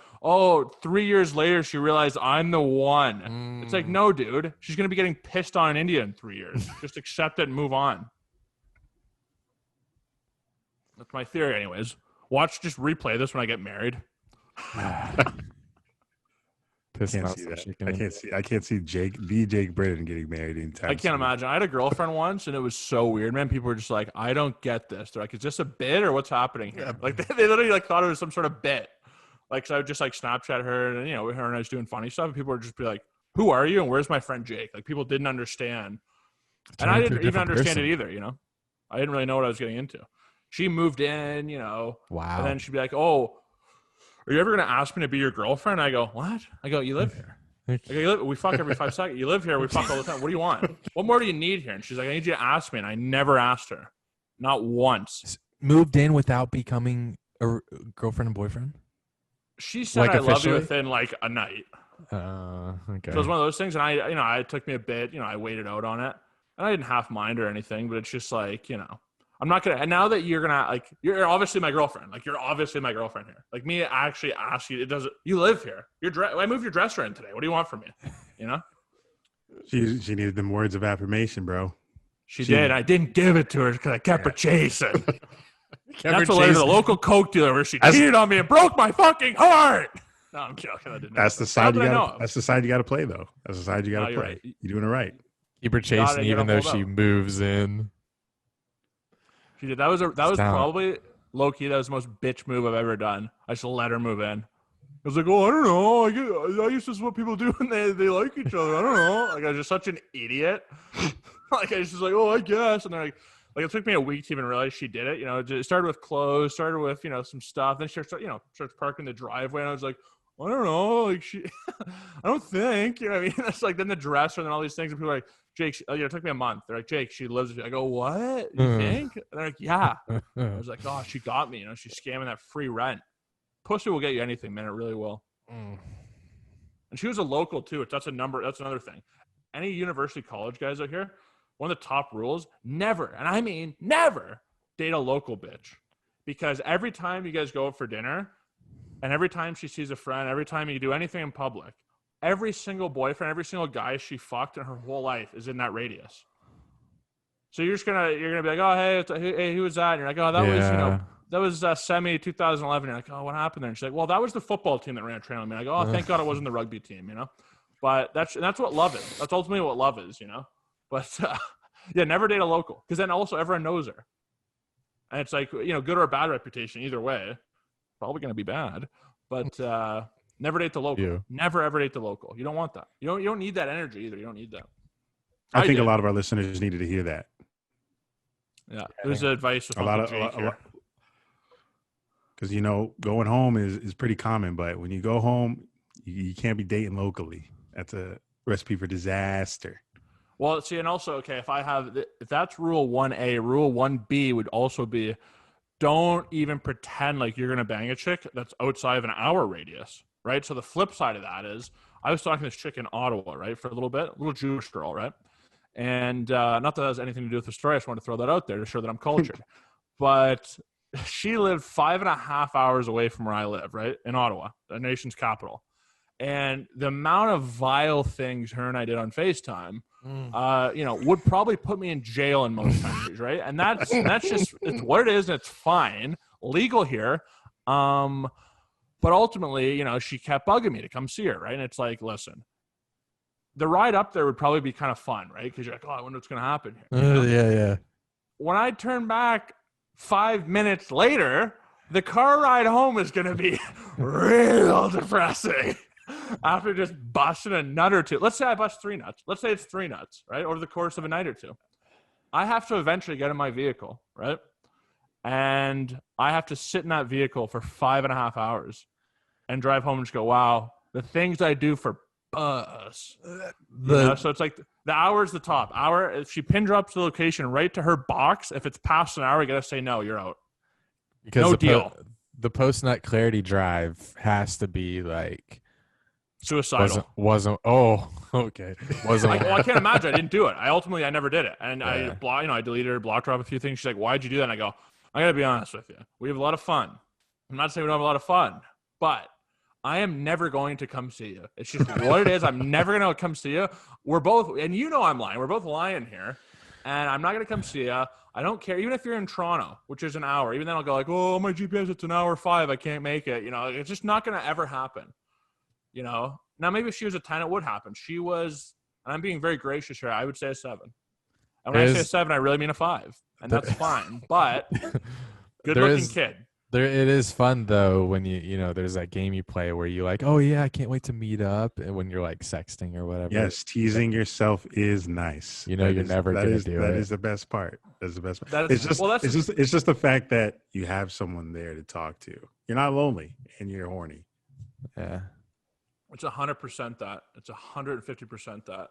3 years later, she realized I'm the one. It's like, no, dude. She's going to be getting pissed on in India in 3 years. Just accept it and move on. That's my theory anyways. Just replay this when I get married. I can't see Jake Brennan getting married anytime. I can't imagine. I had a girlfriend once, and it was so weird, man. People were just like, "I don't get this." They're like, "Is this a bit or what's happening here?" Like they literally thought it was some sort of bit. So I would just Snapchat her, and her and I was doing funny stuff, and people would just be like, "Who are you? And where's my friend Jake?" Like people didn't understand, and I didn't even understand it either. I didn't really know what I was getting into. She moved in, wow, and then she'd be like, "Oh, are you ever going to ask me to be your girlfriend?" I go, "What?" I go, "You live here." Like, we fuck every 5 seconds. You live here, we fuck all the time. What do you want? What more do you need here? And she's like, I need you to ask me. And I never asked her. Not once. Moved in without becoming a girlfriend and boyfriend? She said Like I love you officially? within like a night. Okay. So it was one of those things. And it took me a bit, I waited out on it. And I didn't half mind or anything, but it's just like, I'm not going to, and now that you're going to, like, you're obviously my girlfriend. Like, you're obviously my girlfriend here. Like, me actually ask you, you live here. I moved your dresser in today. What do you want from me? She needed them words of affirmation, bro. She did. I didn't give it to her because I kept her chasing. That's what led to the local Coke dealer where she cheated on me and broke my fucking heart. No, I'm joking. That's the side you got. That's the side you got to play, though. That's the side you got to play. Right. You're doing it right. Keep her chasing even though she moves in. She did. That was probably low key. That was the most bitch move I've ever done. I just let her move in. I was like, oh, I don't know. I guess this is what people do when they like each other. I don't know. Like, I was just such an idiot. Like, I was just like, oh, I guess. And then like it took me a week to even realize she did it. It started with clothes, started with some stuff. Then she starts parking the driveway, and I was like, I don't know. Like, I don't think. You know what I mean? It's like then the dresser and then all these things, and people are like, Jake, it took me a month. They're like, Jake, she lives with you. I go, what? You think? And they're like, yeah. I was like, oh, she got me. She's scamming that free rent. Pussy will get you anything, man. It really will. And she was a local too. That's another thing. Any university college guys out here, one of the top rules, never, and I mean never, date a local bitch. Because every time you guys go out for dinner, and every time she sees a friend, every time you do anything in public, every single boyfriend, every single guy she fucked in her whole life is in that radius. So you're gonna be like, oh, hey, who was that? And you're like, oh, that was semi 2011. You're like, oh, what happened there? And she's like, well, that was the football team that ran a trail on me. Like, oh, thank God it wasn't the rugby team, But that's what love is. That's ultimately what love is, But never date a local, because then also everyone knows her, and it's like good or bad reputation either way. Probably gonna be bad, but never date the local. Yeah. Never ever date the local. You don't want that. You don't need that energy either. You don't need that. I think a lot of our listeners needed to hear that. Yeah, there's advice with Uncle Jake here. Because going home is pretty common, but when you go home, you can't be dating locally. That's a recipe for disaster. Well, see, and also, okay, if that's rule 1A, rule 1B would also be, don't even pretend like you're going to bang a chick that's outside of an hour radius, right? So the flip side of that is, I was talking to this chick in Ottawa, right, for a little bit, a little Jewish girl, right? And not that has anything to do with the story. I just want to throw that out there to show that I'm cultured. But she lived 5.5 hours away from where I live, right, in Ottawa, the nation's capital. And the amount of vile things her and I did on FaceTime, would probably put me in jail in most countries, right? And that's just, it's what it is, and it's fine, legal here. But ultimately, she kept bugging me to come see her, right? And it's like, listen, the ride up there would probably be kind of fun, right? Because you're like, oh, I wonder what's going to happen here. Yeah. When I turn back 5 minutes later, the car ride home is going to be real depressing. After just busting a nut or two. Let's say I bust 3 nuts. Let's say it's 3 nuts, right? Over the course of a night or two. I have to eventually get in my vehicle, right? And I have to sit in that vehicle for 5.5 hours and drive home and just go, wow, the things I do for buzz. So it's like the hour is the top. Hour, if she pin drops the location right to her box, if it's past an hour, you got to say, no, you're out. Because no deal. The post-nut clarity drive has to be like suicidal. Wasn't okay. I can't imagine. I didn't do it. I never did it. And I deleted her, blocked her off a few things. She's like, why'd you do that? And I go, I got to be honest with you. We have a lot of fun. I'm not saying we don't have a lot of fun, but I am never going to come see you. It's just what it is. I'm never going to come see you. We're both, and I'm lying. We're both lying here. And I'm not going to come see you. I don't care. Even if you're in Toronto, which is an hour, even then I'll go like, oh, my GPS, it's an hour 5. I can't make it. It's just not going to ever happen. Now maybe if she was a 10, it would happen. She was, and I'm being very gracious here, I would say a 7. And when I say a 7, I really mean a 5. And that's fine. But good-looking kid. It is fun though when there's that game you play where you like, oh yeah, I can't wait to meet up, and when you're like sexting or whatever. Yes, teasing yourself is nice. You're never gonna do it. That is the best part. That's the best part. It's just the fact that you have someone there to talk to. You're not lonely and you're horny. Yeah. It's 100% that. It's 150% that.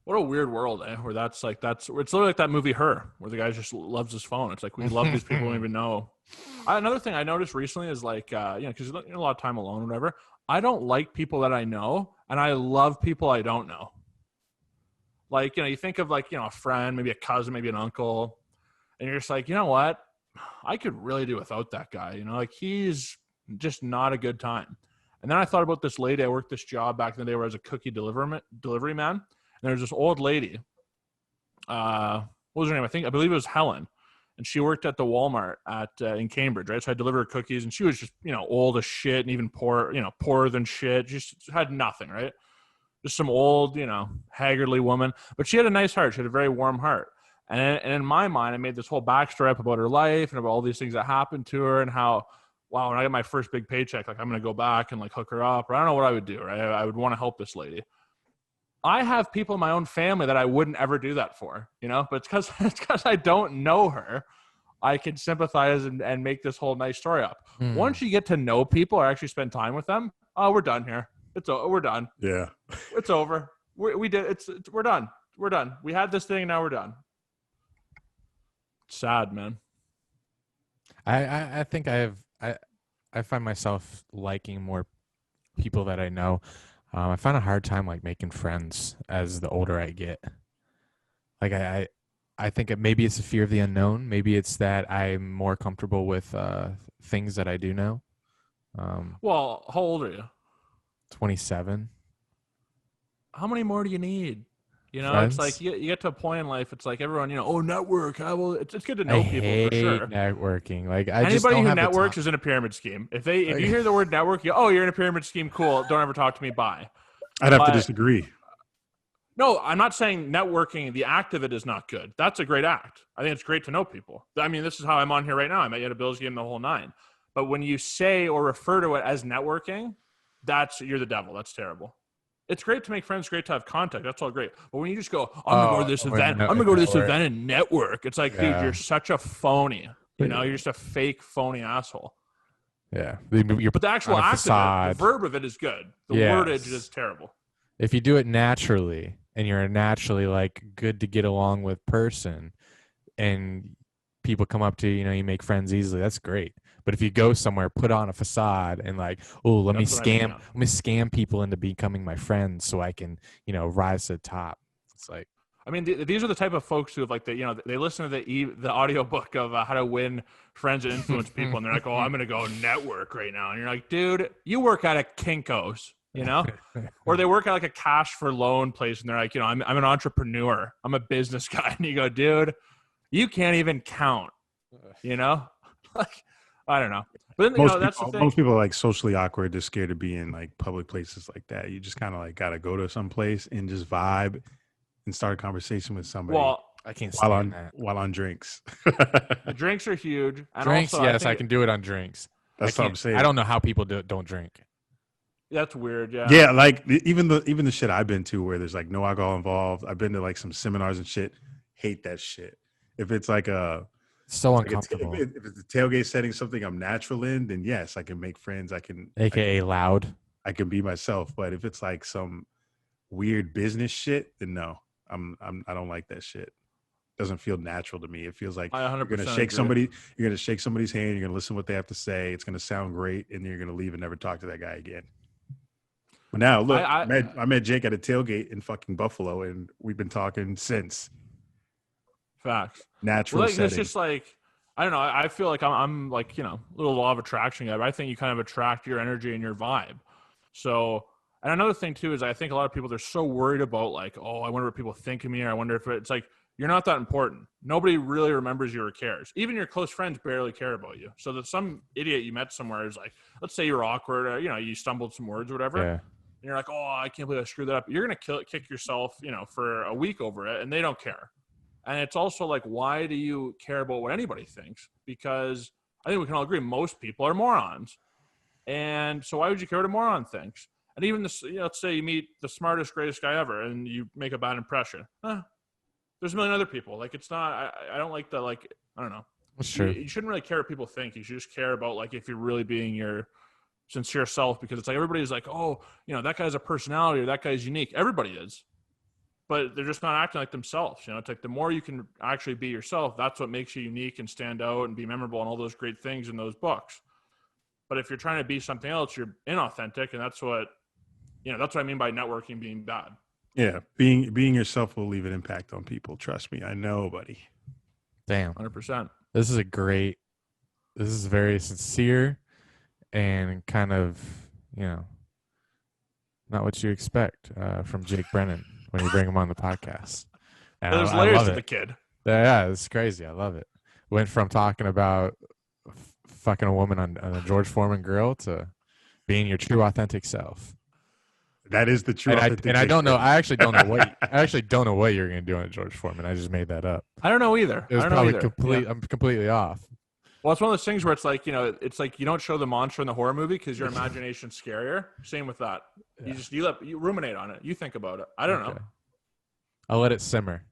What a weird world, where it's literally like that movie Her, where the guy just loves his phone. It's like we love these people we don't even know. Another thing I noticed recently is like, because you a lot of time alone or whatever. I don't like people that I know, and I love people I don't know. Like, you think of like, a friend, maybe a cousin, maybe an uncle, and you're just like, you know what? I could really do without that guy. Like he's just not a good time. And then I thought about this lady. I worked this job back in the day where I was a cookie delivery man. And there was this old lady. What was her name? I believe it was Helen. And she worked at the Walmart in Cambridge, right? So I delivered cookies, and she was just, old as shit and even poorer than shit. Just had nothing, right? Just some old, haggardly woman. But she had a nice heart. She had a very warm heart. And in my mind, I made this whole backstory up about her life and about all these things that happened to her and how, wow, when I get my first big paycheck, like I'm going to go back and like hook her up. Or I don't know what I would do, right? I would want to help this lady. I have people in my own family that I wouldn't ever do that for, but it's because I don't know her. I can sympathize and make this whole nice story up. Once you get to know people or actually spend time with them, oh, we're done here. We're done. Yeah. It's over. We're done. We're done. We had this thing, and now we're done. Sad, man. I think I find myself liking more people that I know. I find a hard time like making friends as the older I get. Like I think maybe it's a fear of the unknown. Maybe it's that I'm more comfortable with things that I do know. Well, how old are you? 27. How many more do you need? Friends? It's like you get to a point in life. It's like everyone, network. It's good to know I people hate for sure. networking. Like Anybody who networks is in a pyramid scheme. If you hear the word network, you're in a pyramid scheme. Cool. Don't ever talk to me. Bye. I'd have to disagree. No, I'm not saying networking, the act of it is not good. That's a great act. I think it's great to know people. I mean, this is how I'm on here right now. I met you at a Bills game, the whole nine. But when you say or refer to it as networking, you're the devil. That's terrible. It's great to make friends, great to have contact. That's all great. But when you just go, I'm going to go to this event. I'm going to go to this event and network. It's like, dude, you're such a phony. You're just a fake, phony asshole. Yeah. But the actual act of it, the verb of it is good. The wordage is terrible. If you do it naturally and you're a naturally like good to get along with person and people come up to you, you make friends easily, that's great. But if you go somewhere, put on a facade and like, oh, let me scam people into becoming my friends so I can, rise to the top. It's like, I mean, these are the type of folks who have like they listen to the audiobook of how to win friends and influence people, and they're like, oh, I'm gonna go network right now, and you're like, dude, you work at a Kinko's, or they work at like a cash for loan place, and they're like, I'm an entrepreneur, I'm a business guy, and you go, dude, you can't even count, like. I don't know. But then, that's the thing. Most people are like socially awkward. They're scared to be in like public places like that. You just kind of like got to go to some place and just vibe and start a conversation with somebody. Well, I can't stand that. While on drinks. The drinks are huge. And drinks, also, yes, I can do it on drinks. That's what I'm saying. I don't know how people don't drink. That's weird, yeah. Yeah, like even the shit I've been to where there's like no alcohol involved. I've been to like some seminars and shit. Hate that shit. If it's like so uncomfortable. If it's a tailgate setting, something I'm natural in, then yes, I can make friends. AKA loud. I can be myself. But if it's like some weird business shit, then no, I don't like that shit. It doesn't feel natural to me. It feels like you're gonna shake somebody. You're gonna shake somebody's hand. You're gonna listen to what they have to say. It's gonna sound great, and then you're gonna leave and never talk to that guy again. But now look, I met Jake at a tailgate in fucking Buffalo, and we've been talking since. Facts. Natural setting. It's just like, I don't know. I feel like I'm like, little law of attraction guy, but I think you kind of attract your energy and your vibe. So, and another thing too is I think a lot of people, they're so worried about like, oh, I wonder what people think of me, or I wonder if it's like, you're not that important. Nobody really remembers you or cares. Even your close friends barely care about you. So that some idiot you met somewhere is like, let's say you're awkward, or, you stumbled some words or whatever. Yeah. And you're like, oh, I can't believe I screwed that up. You're going to kick yourself, for a week over it, and they don't care. And it's also like, why do you care about what anybody thinks? Because I think we can all agree most people are morons. And so why would you care what a moron thinks? And even this, let's say you meet the smartest, greatest guy ever and you make a bad impression. There's a million other people. Like, it's not, I don't like the, like, I don't know. That's true. You shouldn't really care what people think. You should just care about like if you're really being sincere self, because it's like everybody's like, oh, that guy's a personality or that guy's unique. Everybody is, but they're just not acting like themselves. It's like the more you can actually be yourself, that's what makes you unique and stand out and be memorable and all those great things in those books. But if you're trying to be something else, you're inauthentic, and that's what I mean by networking being bad. Yeah, being yourself will leave an impact on people. Trust me, I know, buddy. Damn, 100%. This is very sincere and kind of, not what you expect from Jake Brennan when you bring him on the podcast. And There's layers to the kid. Yeah, it's crazy. I love it. Went from talking about fucking a woman on a George Foreman grill to being your true authentic self. That is the true. And I don't know. I actually don't know what you're gonna do on George Foreman. I just made that up. I don't know either. It was probably complete. Yeah. I'm completely off. Well, it's one of those things where it's like, it's like you don't show the monster in the horror movie because your imagination's scarier. Same with that. Yeah. You ruminate on it. You think about it. I don't know. I'll let it simmer.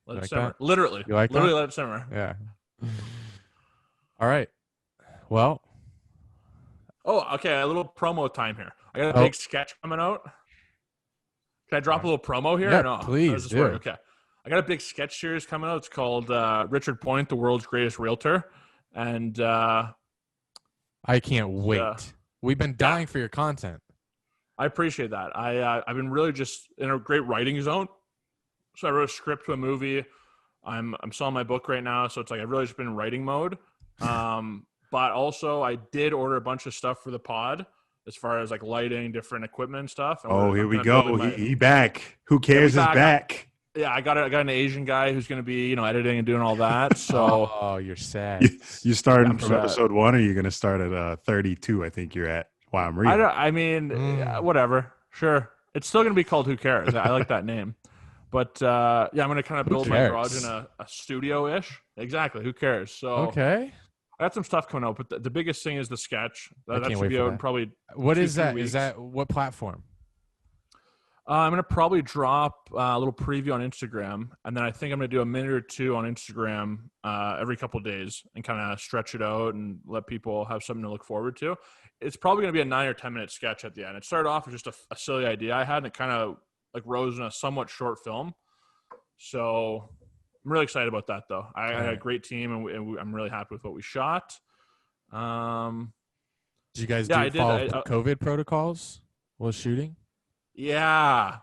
Let it simmer. That? Literally. You like literally that? Let it simmer. Yeah. All right. Well. Oh, okay. A little promo time here. I got a big sketch coming out. Can I drop a little promo here? Yeah, or no? please do. Okay. I got a big sketch series coming out. It's called Richard Point, the World's Greatest Realtor. And I can't wait. We've been dying for your content. I appreciate that. I've been really just in a great writing zone. So I wrote a script to a movie. I'm selling my book right now. So it's like I've really just been in writing mode. But also I did order a bunch of stuff for the pod as far as like lighting, different equipment and stuff. And here we go. He back. Who cares is back. Yeah, I got an Asian guy who's going to be, editing and doing all that. So, you're sad. You starting from episode 1, or you're going to start at 32? I think you're at. Wow, I'm reading. Whatever. Sure, it's still going to be called Who Cares. I like that name. But I'm going to kind of build my garage in a studio-ish. Exactly. Who cares? So okay. I got some stuff coming out, but the biggest thing is the sketch. That should be out in probably. What is that? Weeks. Is that what platform? I'm going to probably drop a little preview on Instagram, and then I think I'm going to do a minute or two on Instagram every couple of days and kind of stretch it out and let people have something to look forward to. It's probably going to be a 9 or 10 minute sketch at the end. It started off as just a silly idea I had, and it kind of like rose in a somewhat short film. So I'm really excited about that, though. I had a great team, and I'm really happy with what we shot. Did you guys follow COVID protocols while shooting? Yeah.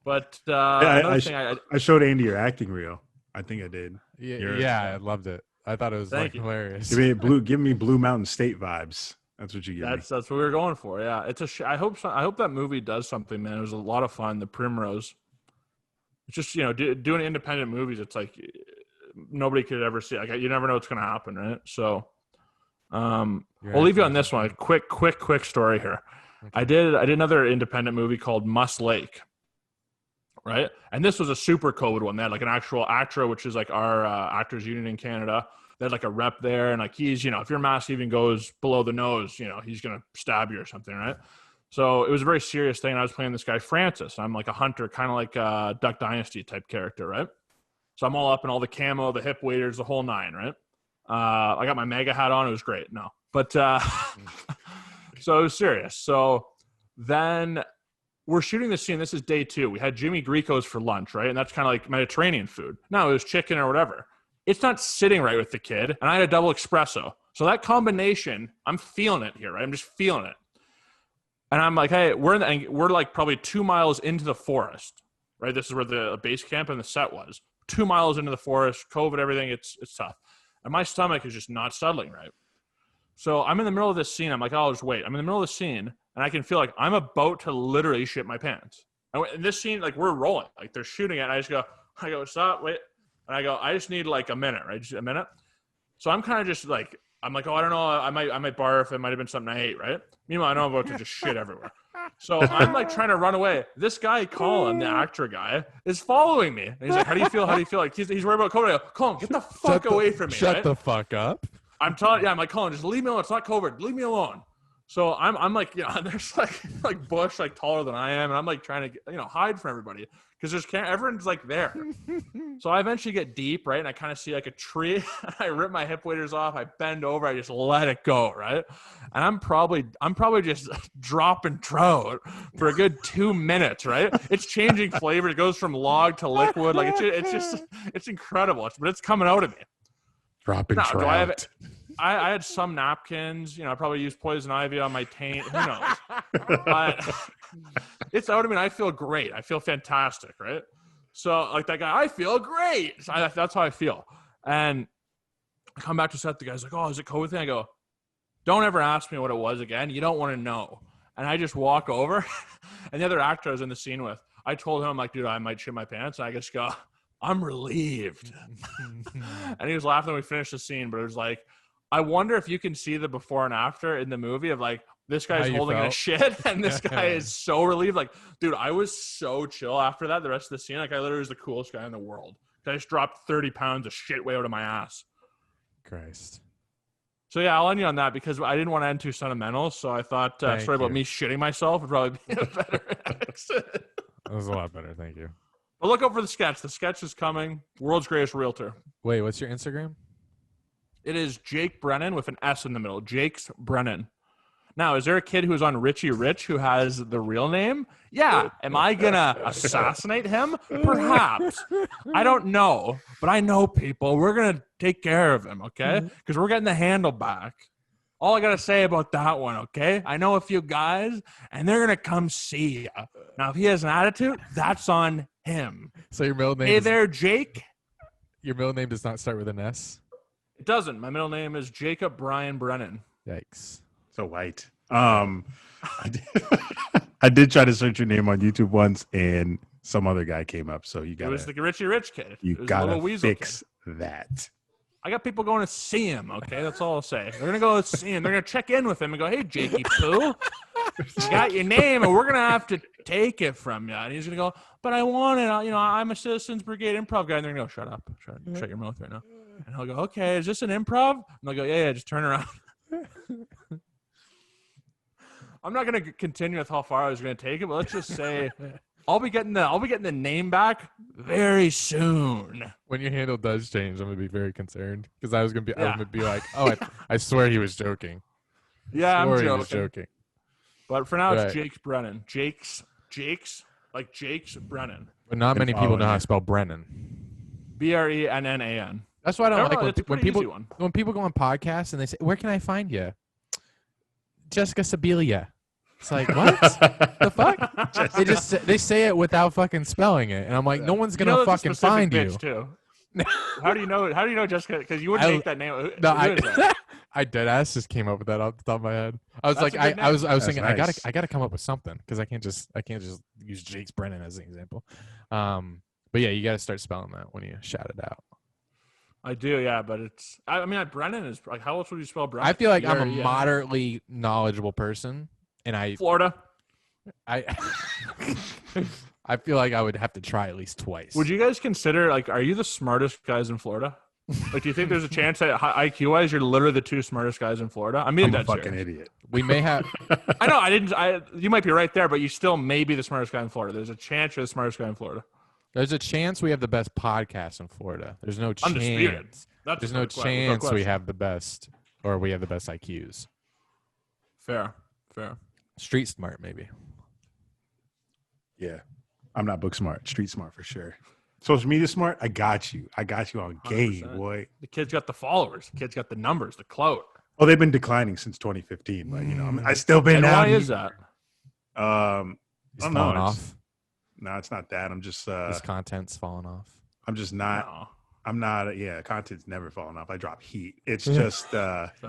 But another thing I showed Andy your acting reel. I think I did. Yeah, I loved it. I thought it was hilarious. Give me Blue Mountain State vibes. That's what you give me. That's what we were going for. Yeah, it's I hope that movie does something, man. It was a lot of fun. The Primrose. It's just doing independent movies. It's like nobody could ever see. Like you never know what's going to happen, right? So, I'll leave you on this one. A quick story here. Okay. I did another independent movie called Must Lake, right? And this was a super COVID one. They had like an actual ACTRA, which is like our actors union in Canada. They had like a rep there, and like he's, if your mask even goes below the nose, he's gonna stab you or something, right? So it was a very serious thing. I was playing this guy Francis. I'm like a hunter, kind of like a Duck Dynasty type character, right? So I'm all up in all the camo, the hip waders, the whole nine, right? I got my mega hat on. It was great. No, but. So it was serious. So then we're shooting this scene. This is day 2. We had Jimmy Greco's for lunch, right? And that's kind of like Mediterranean food. No, it was chicken or whatever. It's not sitting right with the kid. And I had a double espresso. So that combination, I'm feeling it here, right? I'm just feeling it. And I'm like, hey, we're like probably 2 miles into the forest, right? This is where the base camp and the set was. 2 miles into the forest, COVID, everything. It's tough. And my stomach is just not settling right. So I'm in the middle of this scene. I'm like, I'll just wait. I'm in the middle of the scene, and I can feel like I'm about to literally shit my pants. And in this scene, like we're rolling, like they're shooting it. And I go, stop, wait. And I go, I just need like a minute, right? Just a minute. So I'm kind of just like, I'm like, oh, I don't know. I might barf. It might have been something I ate, right? Meanwhile, I know I'm about to just shit everywhere. So I'm like trying to run away. This guy, Colin, the actor guy, is following me. And he's like, how do you feel? How do you feel? Like he's worried about COVID. I go, Colin, get the fuck away from me. Shut the fuck up. I'm telling, I'm like, Colin, just leave me alone. It's not COVID. Leave me alone. So I'm like, there's like bush like taller than I am, and I'm like trying to hide from everybody because everyone's like there. So I eventually get deep, right, and I kind of see like a tree. I rip my hip waders off. I bend over. I just let it go, right, and I'm probably just dropping trout for a good 2 minutes, right. It's changing flavor. It goes from log to liquid. Like it's incredible. But it's coming out of me. Dropping trout. Do I had some napkins, I probably used poison ivy on my taint. Who knows? But it's out of me and I feel great. I feel fantastic, right? So like that guy, I feel great. So that's how I feel. And I come back to set. The guy's like, oh, is it COVID thing? I go, don't ever ask me what it was again. You don't want to know. And I just walk over. And the other actor I was in the scene with, I told him, I'm like, dude, I might shit my pants. And I just go, I'm relieved. And he was laughing when we finished the scene, but it was like, I wonder if you can see the before and after in the movie of like, this guy's holding a shit and this guy is so relieved. Like, dude, I was so chill after that. The rest of the scene, like I literally was the coolest guy in the world. I just dropped 30 pounds of shit way out of my ass. Christ. So yeah, I'll end you on that because I didn't want to end too sentimental. So I thought story about me shitting myself would probably be a better exit. That was a lot better. Thank you. Well, look out for the sketch. The sketch is coming. World's Greatest Realtor. Wait, what's your Instagram? It is Jake Brennan with an S in the middle. Jake's Brennan. Now, is there a kid who's on Richie Rich who has the real name? Yeah. Am I going to assassinate him? Perhaps. I don't know, but I know people. We're going to take care of him, okay? Because we're getting the handle back. All I got to say about that one, okay? I know a few guys, and they're going to come see you. Now, if he has an attitude, that's on him. So your middle name Hey there, Jake. Your middle name does not start with an S? It doesn't. My middle name is Jacob Brian Brennan. Yikes. So white. I did try to search your name on YouTube once, and some other guy came up. So you got. It was the Richie Rich kid. You gotta fix that. I got people going to see him. Okay, that's all I'll say. They're gonna go see him. They're gonna check in with him and go, "Hey, Jakey Poo, you got your name, and we're gonna have to take it from you." And he's gonna go, "But I want it. I'm a Citizens Brigade improv guy." And they're gonna go, "Shut up. Shut your mouth right now." And he'll go, "Okay, is this an improv?" And they'll go, "Yeah, just turn around." I'm not gonna continue with how far I was gonna take it, but let's just say I'll be getting the name back very soon. When your handle does change, I'm gonna be very concerned because I was gonna be like, "Oh, I swear he was joking." Yeah, I'm joking. He was joking. But for now, it's Jake's Brennan. Jake's Brennan. But not many people know how to spell Brennan. Brennan. That's why I don't like when people go on podcasts and they say, "Where can I find you?" Jessica Sibilia. It's like, what? The fuck? They say it without fucking spelling it, and I'm like, no one's gonna fucking find you. Too. How do you know Jessica? Because you wouldn't take that name. No, I dead ass just came up with that off the top of my head. I was I was thinking nice. I gotta come up with something because I can't just use Jake's Brennan as an example. But yeah, you gotta start spelling that when you shout it out. I do, yeah, but Brennan is like, how else would you spell Brennan? I feel like I'm a moderately knowledgeable person, and Florida. I feel like I would have to try at least twice. Would you guys consider, like, are you the smartest guys in Florida? Like, do you think there's a chance that IQ-wise you're literally the two smartest guys in Florida? I'm a fucking idiot. We may have. I know. You might be right there, but you still may be the smartest guy in Florida. There's a chance you're the smartest guy in Florida. There's a chance we have the best podcast in Florida. There's no chance. Undisputed. There's no chance we have the best, or we have the best IQs. Fair. Street smart, maybe. Yeah. I'm not book smart. Street smart for sure. Social media smart? I got you on game, 100%. Boy. The kid's got the followers. The kid's got the numbers, the clout. Oh, they've been declining since 2015, but I still been out. Why is that? It's falling off. No, it's not that. I'm just this content's falling off. I'm just not. No. I'm not. Yeah, content's never falling off. I drop heat. It's just.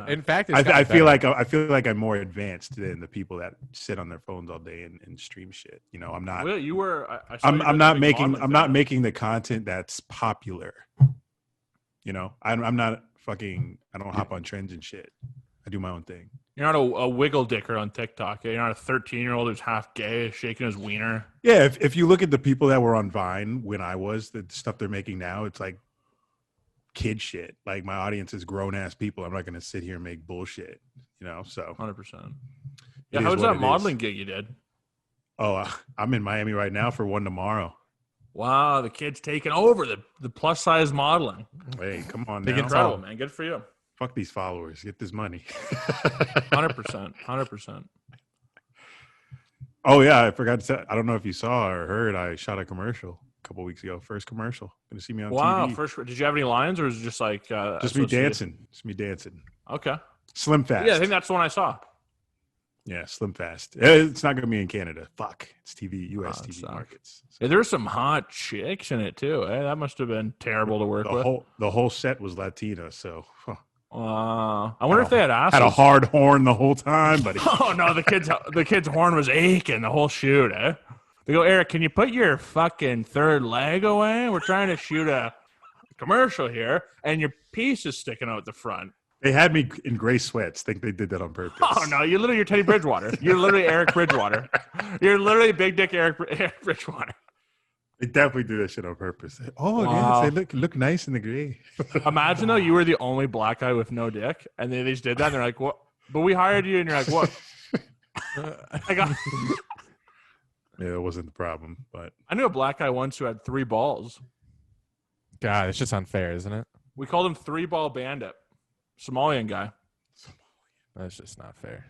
In fact, I feel like I'm more advanced than the people that sit on their phones all day and stream shit. I'm not. Well, you were. I'm not making the content that's popular. I'm not fucking. I don't hop on trends and shit. I do my own thing. You're not a wiggle dicker on TikTok. You're not a 13-year-old who's half gay, shaking his wiener. Yeah, if you look at the people that were on Vine when I was, the stuff they're making now, it's like kid shit. Like my audience is grown-ass people. I'm not going to sit here and make bullshit, so. 100%. Yeah, how was that modeling gig you did? Oh, I'm in Miami right now for one tomorrow. Wow, the kid's taking over the plus size modeling. Hey, come on Big now. Incredible, man. Good for you. Fuck these followers. Get this money. 100%. 100%. Oh, yeah. I forgot to say, I don't know if you saw or heard, I shot a commercial a couple weeks ago. First commercial. Going to see me on TV. First. Did you have any lines, or was it just like just me dancing? Just me dancing. Okay. Slim Fast. Yeah, I think that's the one I saw. Yeah, Slim Fast. It's not going to be in Canada. Fuck. It's TV, U.S. TV markets. So. Yeah, there's some hot chicks in it too. That must have been terrible to work with. The whole set was Latina, so. I wonder if they had asses. Had a hard horn the whole time, buddy. Oh no, the kid's horn was aching the whole shoot. They go, Eric, can you put your fucking third leg away? We're trying to shoot a commercial here, and your piece is sticking out the front. They had me in gray sweats. Think they did that on purpose. Oh no, you're Teddy Bridgewater. You're literally Eric Bridgewater. You're literally big dick Eric Bridgewater. They definitely do that shit on purpose. Oh, wow. Yes, they look nice in the gray. Imagine though you were the only black guy with no dick, and they just did that. And they're like, "What?" But we hired you, and you're like, "What?" Yeah, it wasn't the problem, but I knew a black guy once who had 3 balls. God, it's just unfair, isn't it? We called him 3-ball bandit, Somalian guy. That's just not fair.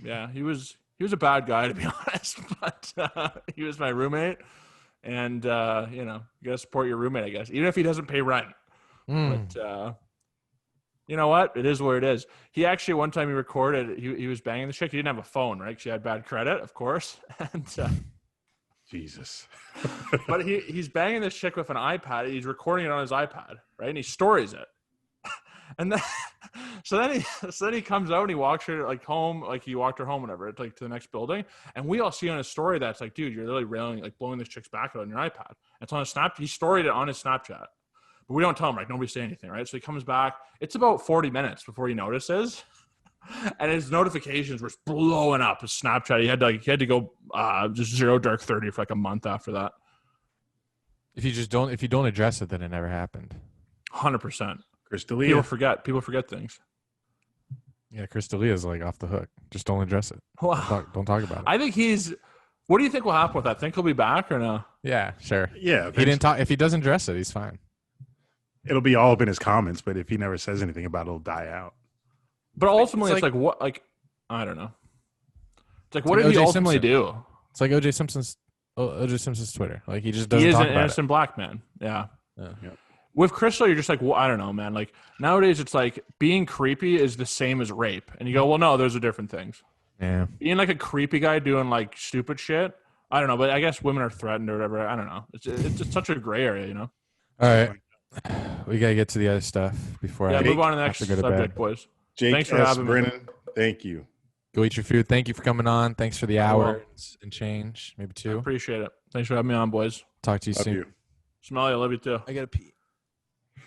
Yeah, he was a bad guy, to be honest, but he was my roommate. And, you got to support your roommate, I guess, even if he doesn't pay rent. But, you know what? It is what it is. He actually, one time he recorded, he was banging the chick. He didn't have a phone, right? She had bad credit, of course. And Jesus. But he's banging this chick with an iPad. He's recording it on his iPad, right? And he stories it. And then, so then he comes out and he walks her like home, like he walked her home, whatever, like to the next building. And we all see on his story that's like, dude, you're literally railing, like blowing this chick's back out on your iPad. It's on his Snapchat. He storied it on his Snapchat, but we don't tell him, like nobody say anything, right? So he comes back. It's about 40 minutes before he notices, and his notifications were blowing up. His Snapchat. He had to go just 0 dark 30 for like a month after that. If you don't address it, then it never happened. 100%. Chris D'Elia. People forget things. Yeah, Chris D'Elia is like off the hook. Just don't address it. Wow. Don't talk about it. I think what do you think will happen with that? Think he'll be back or no? Yeah, sure. Yeah. He didn't talk. If he doesn't address it, he's fine. It'll be all up in his comments, but if he never says anything about it, it'll die out. But ultimately, it's like what? Like, I don't know. It's like, what did he ultimately do? It's like O.J. Simpson's Twitter. Like, he just doesn't talk about it. He is an innocent black man. Yeah. Yeah. With Crystal, you're just like, well, I don't know, man. Like, nowadays, it's like being creepy is the same as rape. And you go, well, no, those are different things. Yeah. Being like a creepy guy doing like stupid shit, I don't know. But I guess women are threatened or whatever. I don't know. It's just such a gray area, you know? All right. We got to get to the other stuff before I move on to the next subject, boys. Jake Thanks for S. having Brennan, me. thank you. Go eat your food. Thank you for coming on. Thanks for the hour and change, maybe 2. I appreciate it. Thanks for having me on, boys. Talk to you Love soon. you. Smiley, I love you too. I got to pee.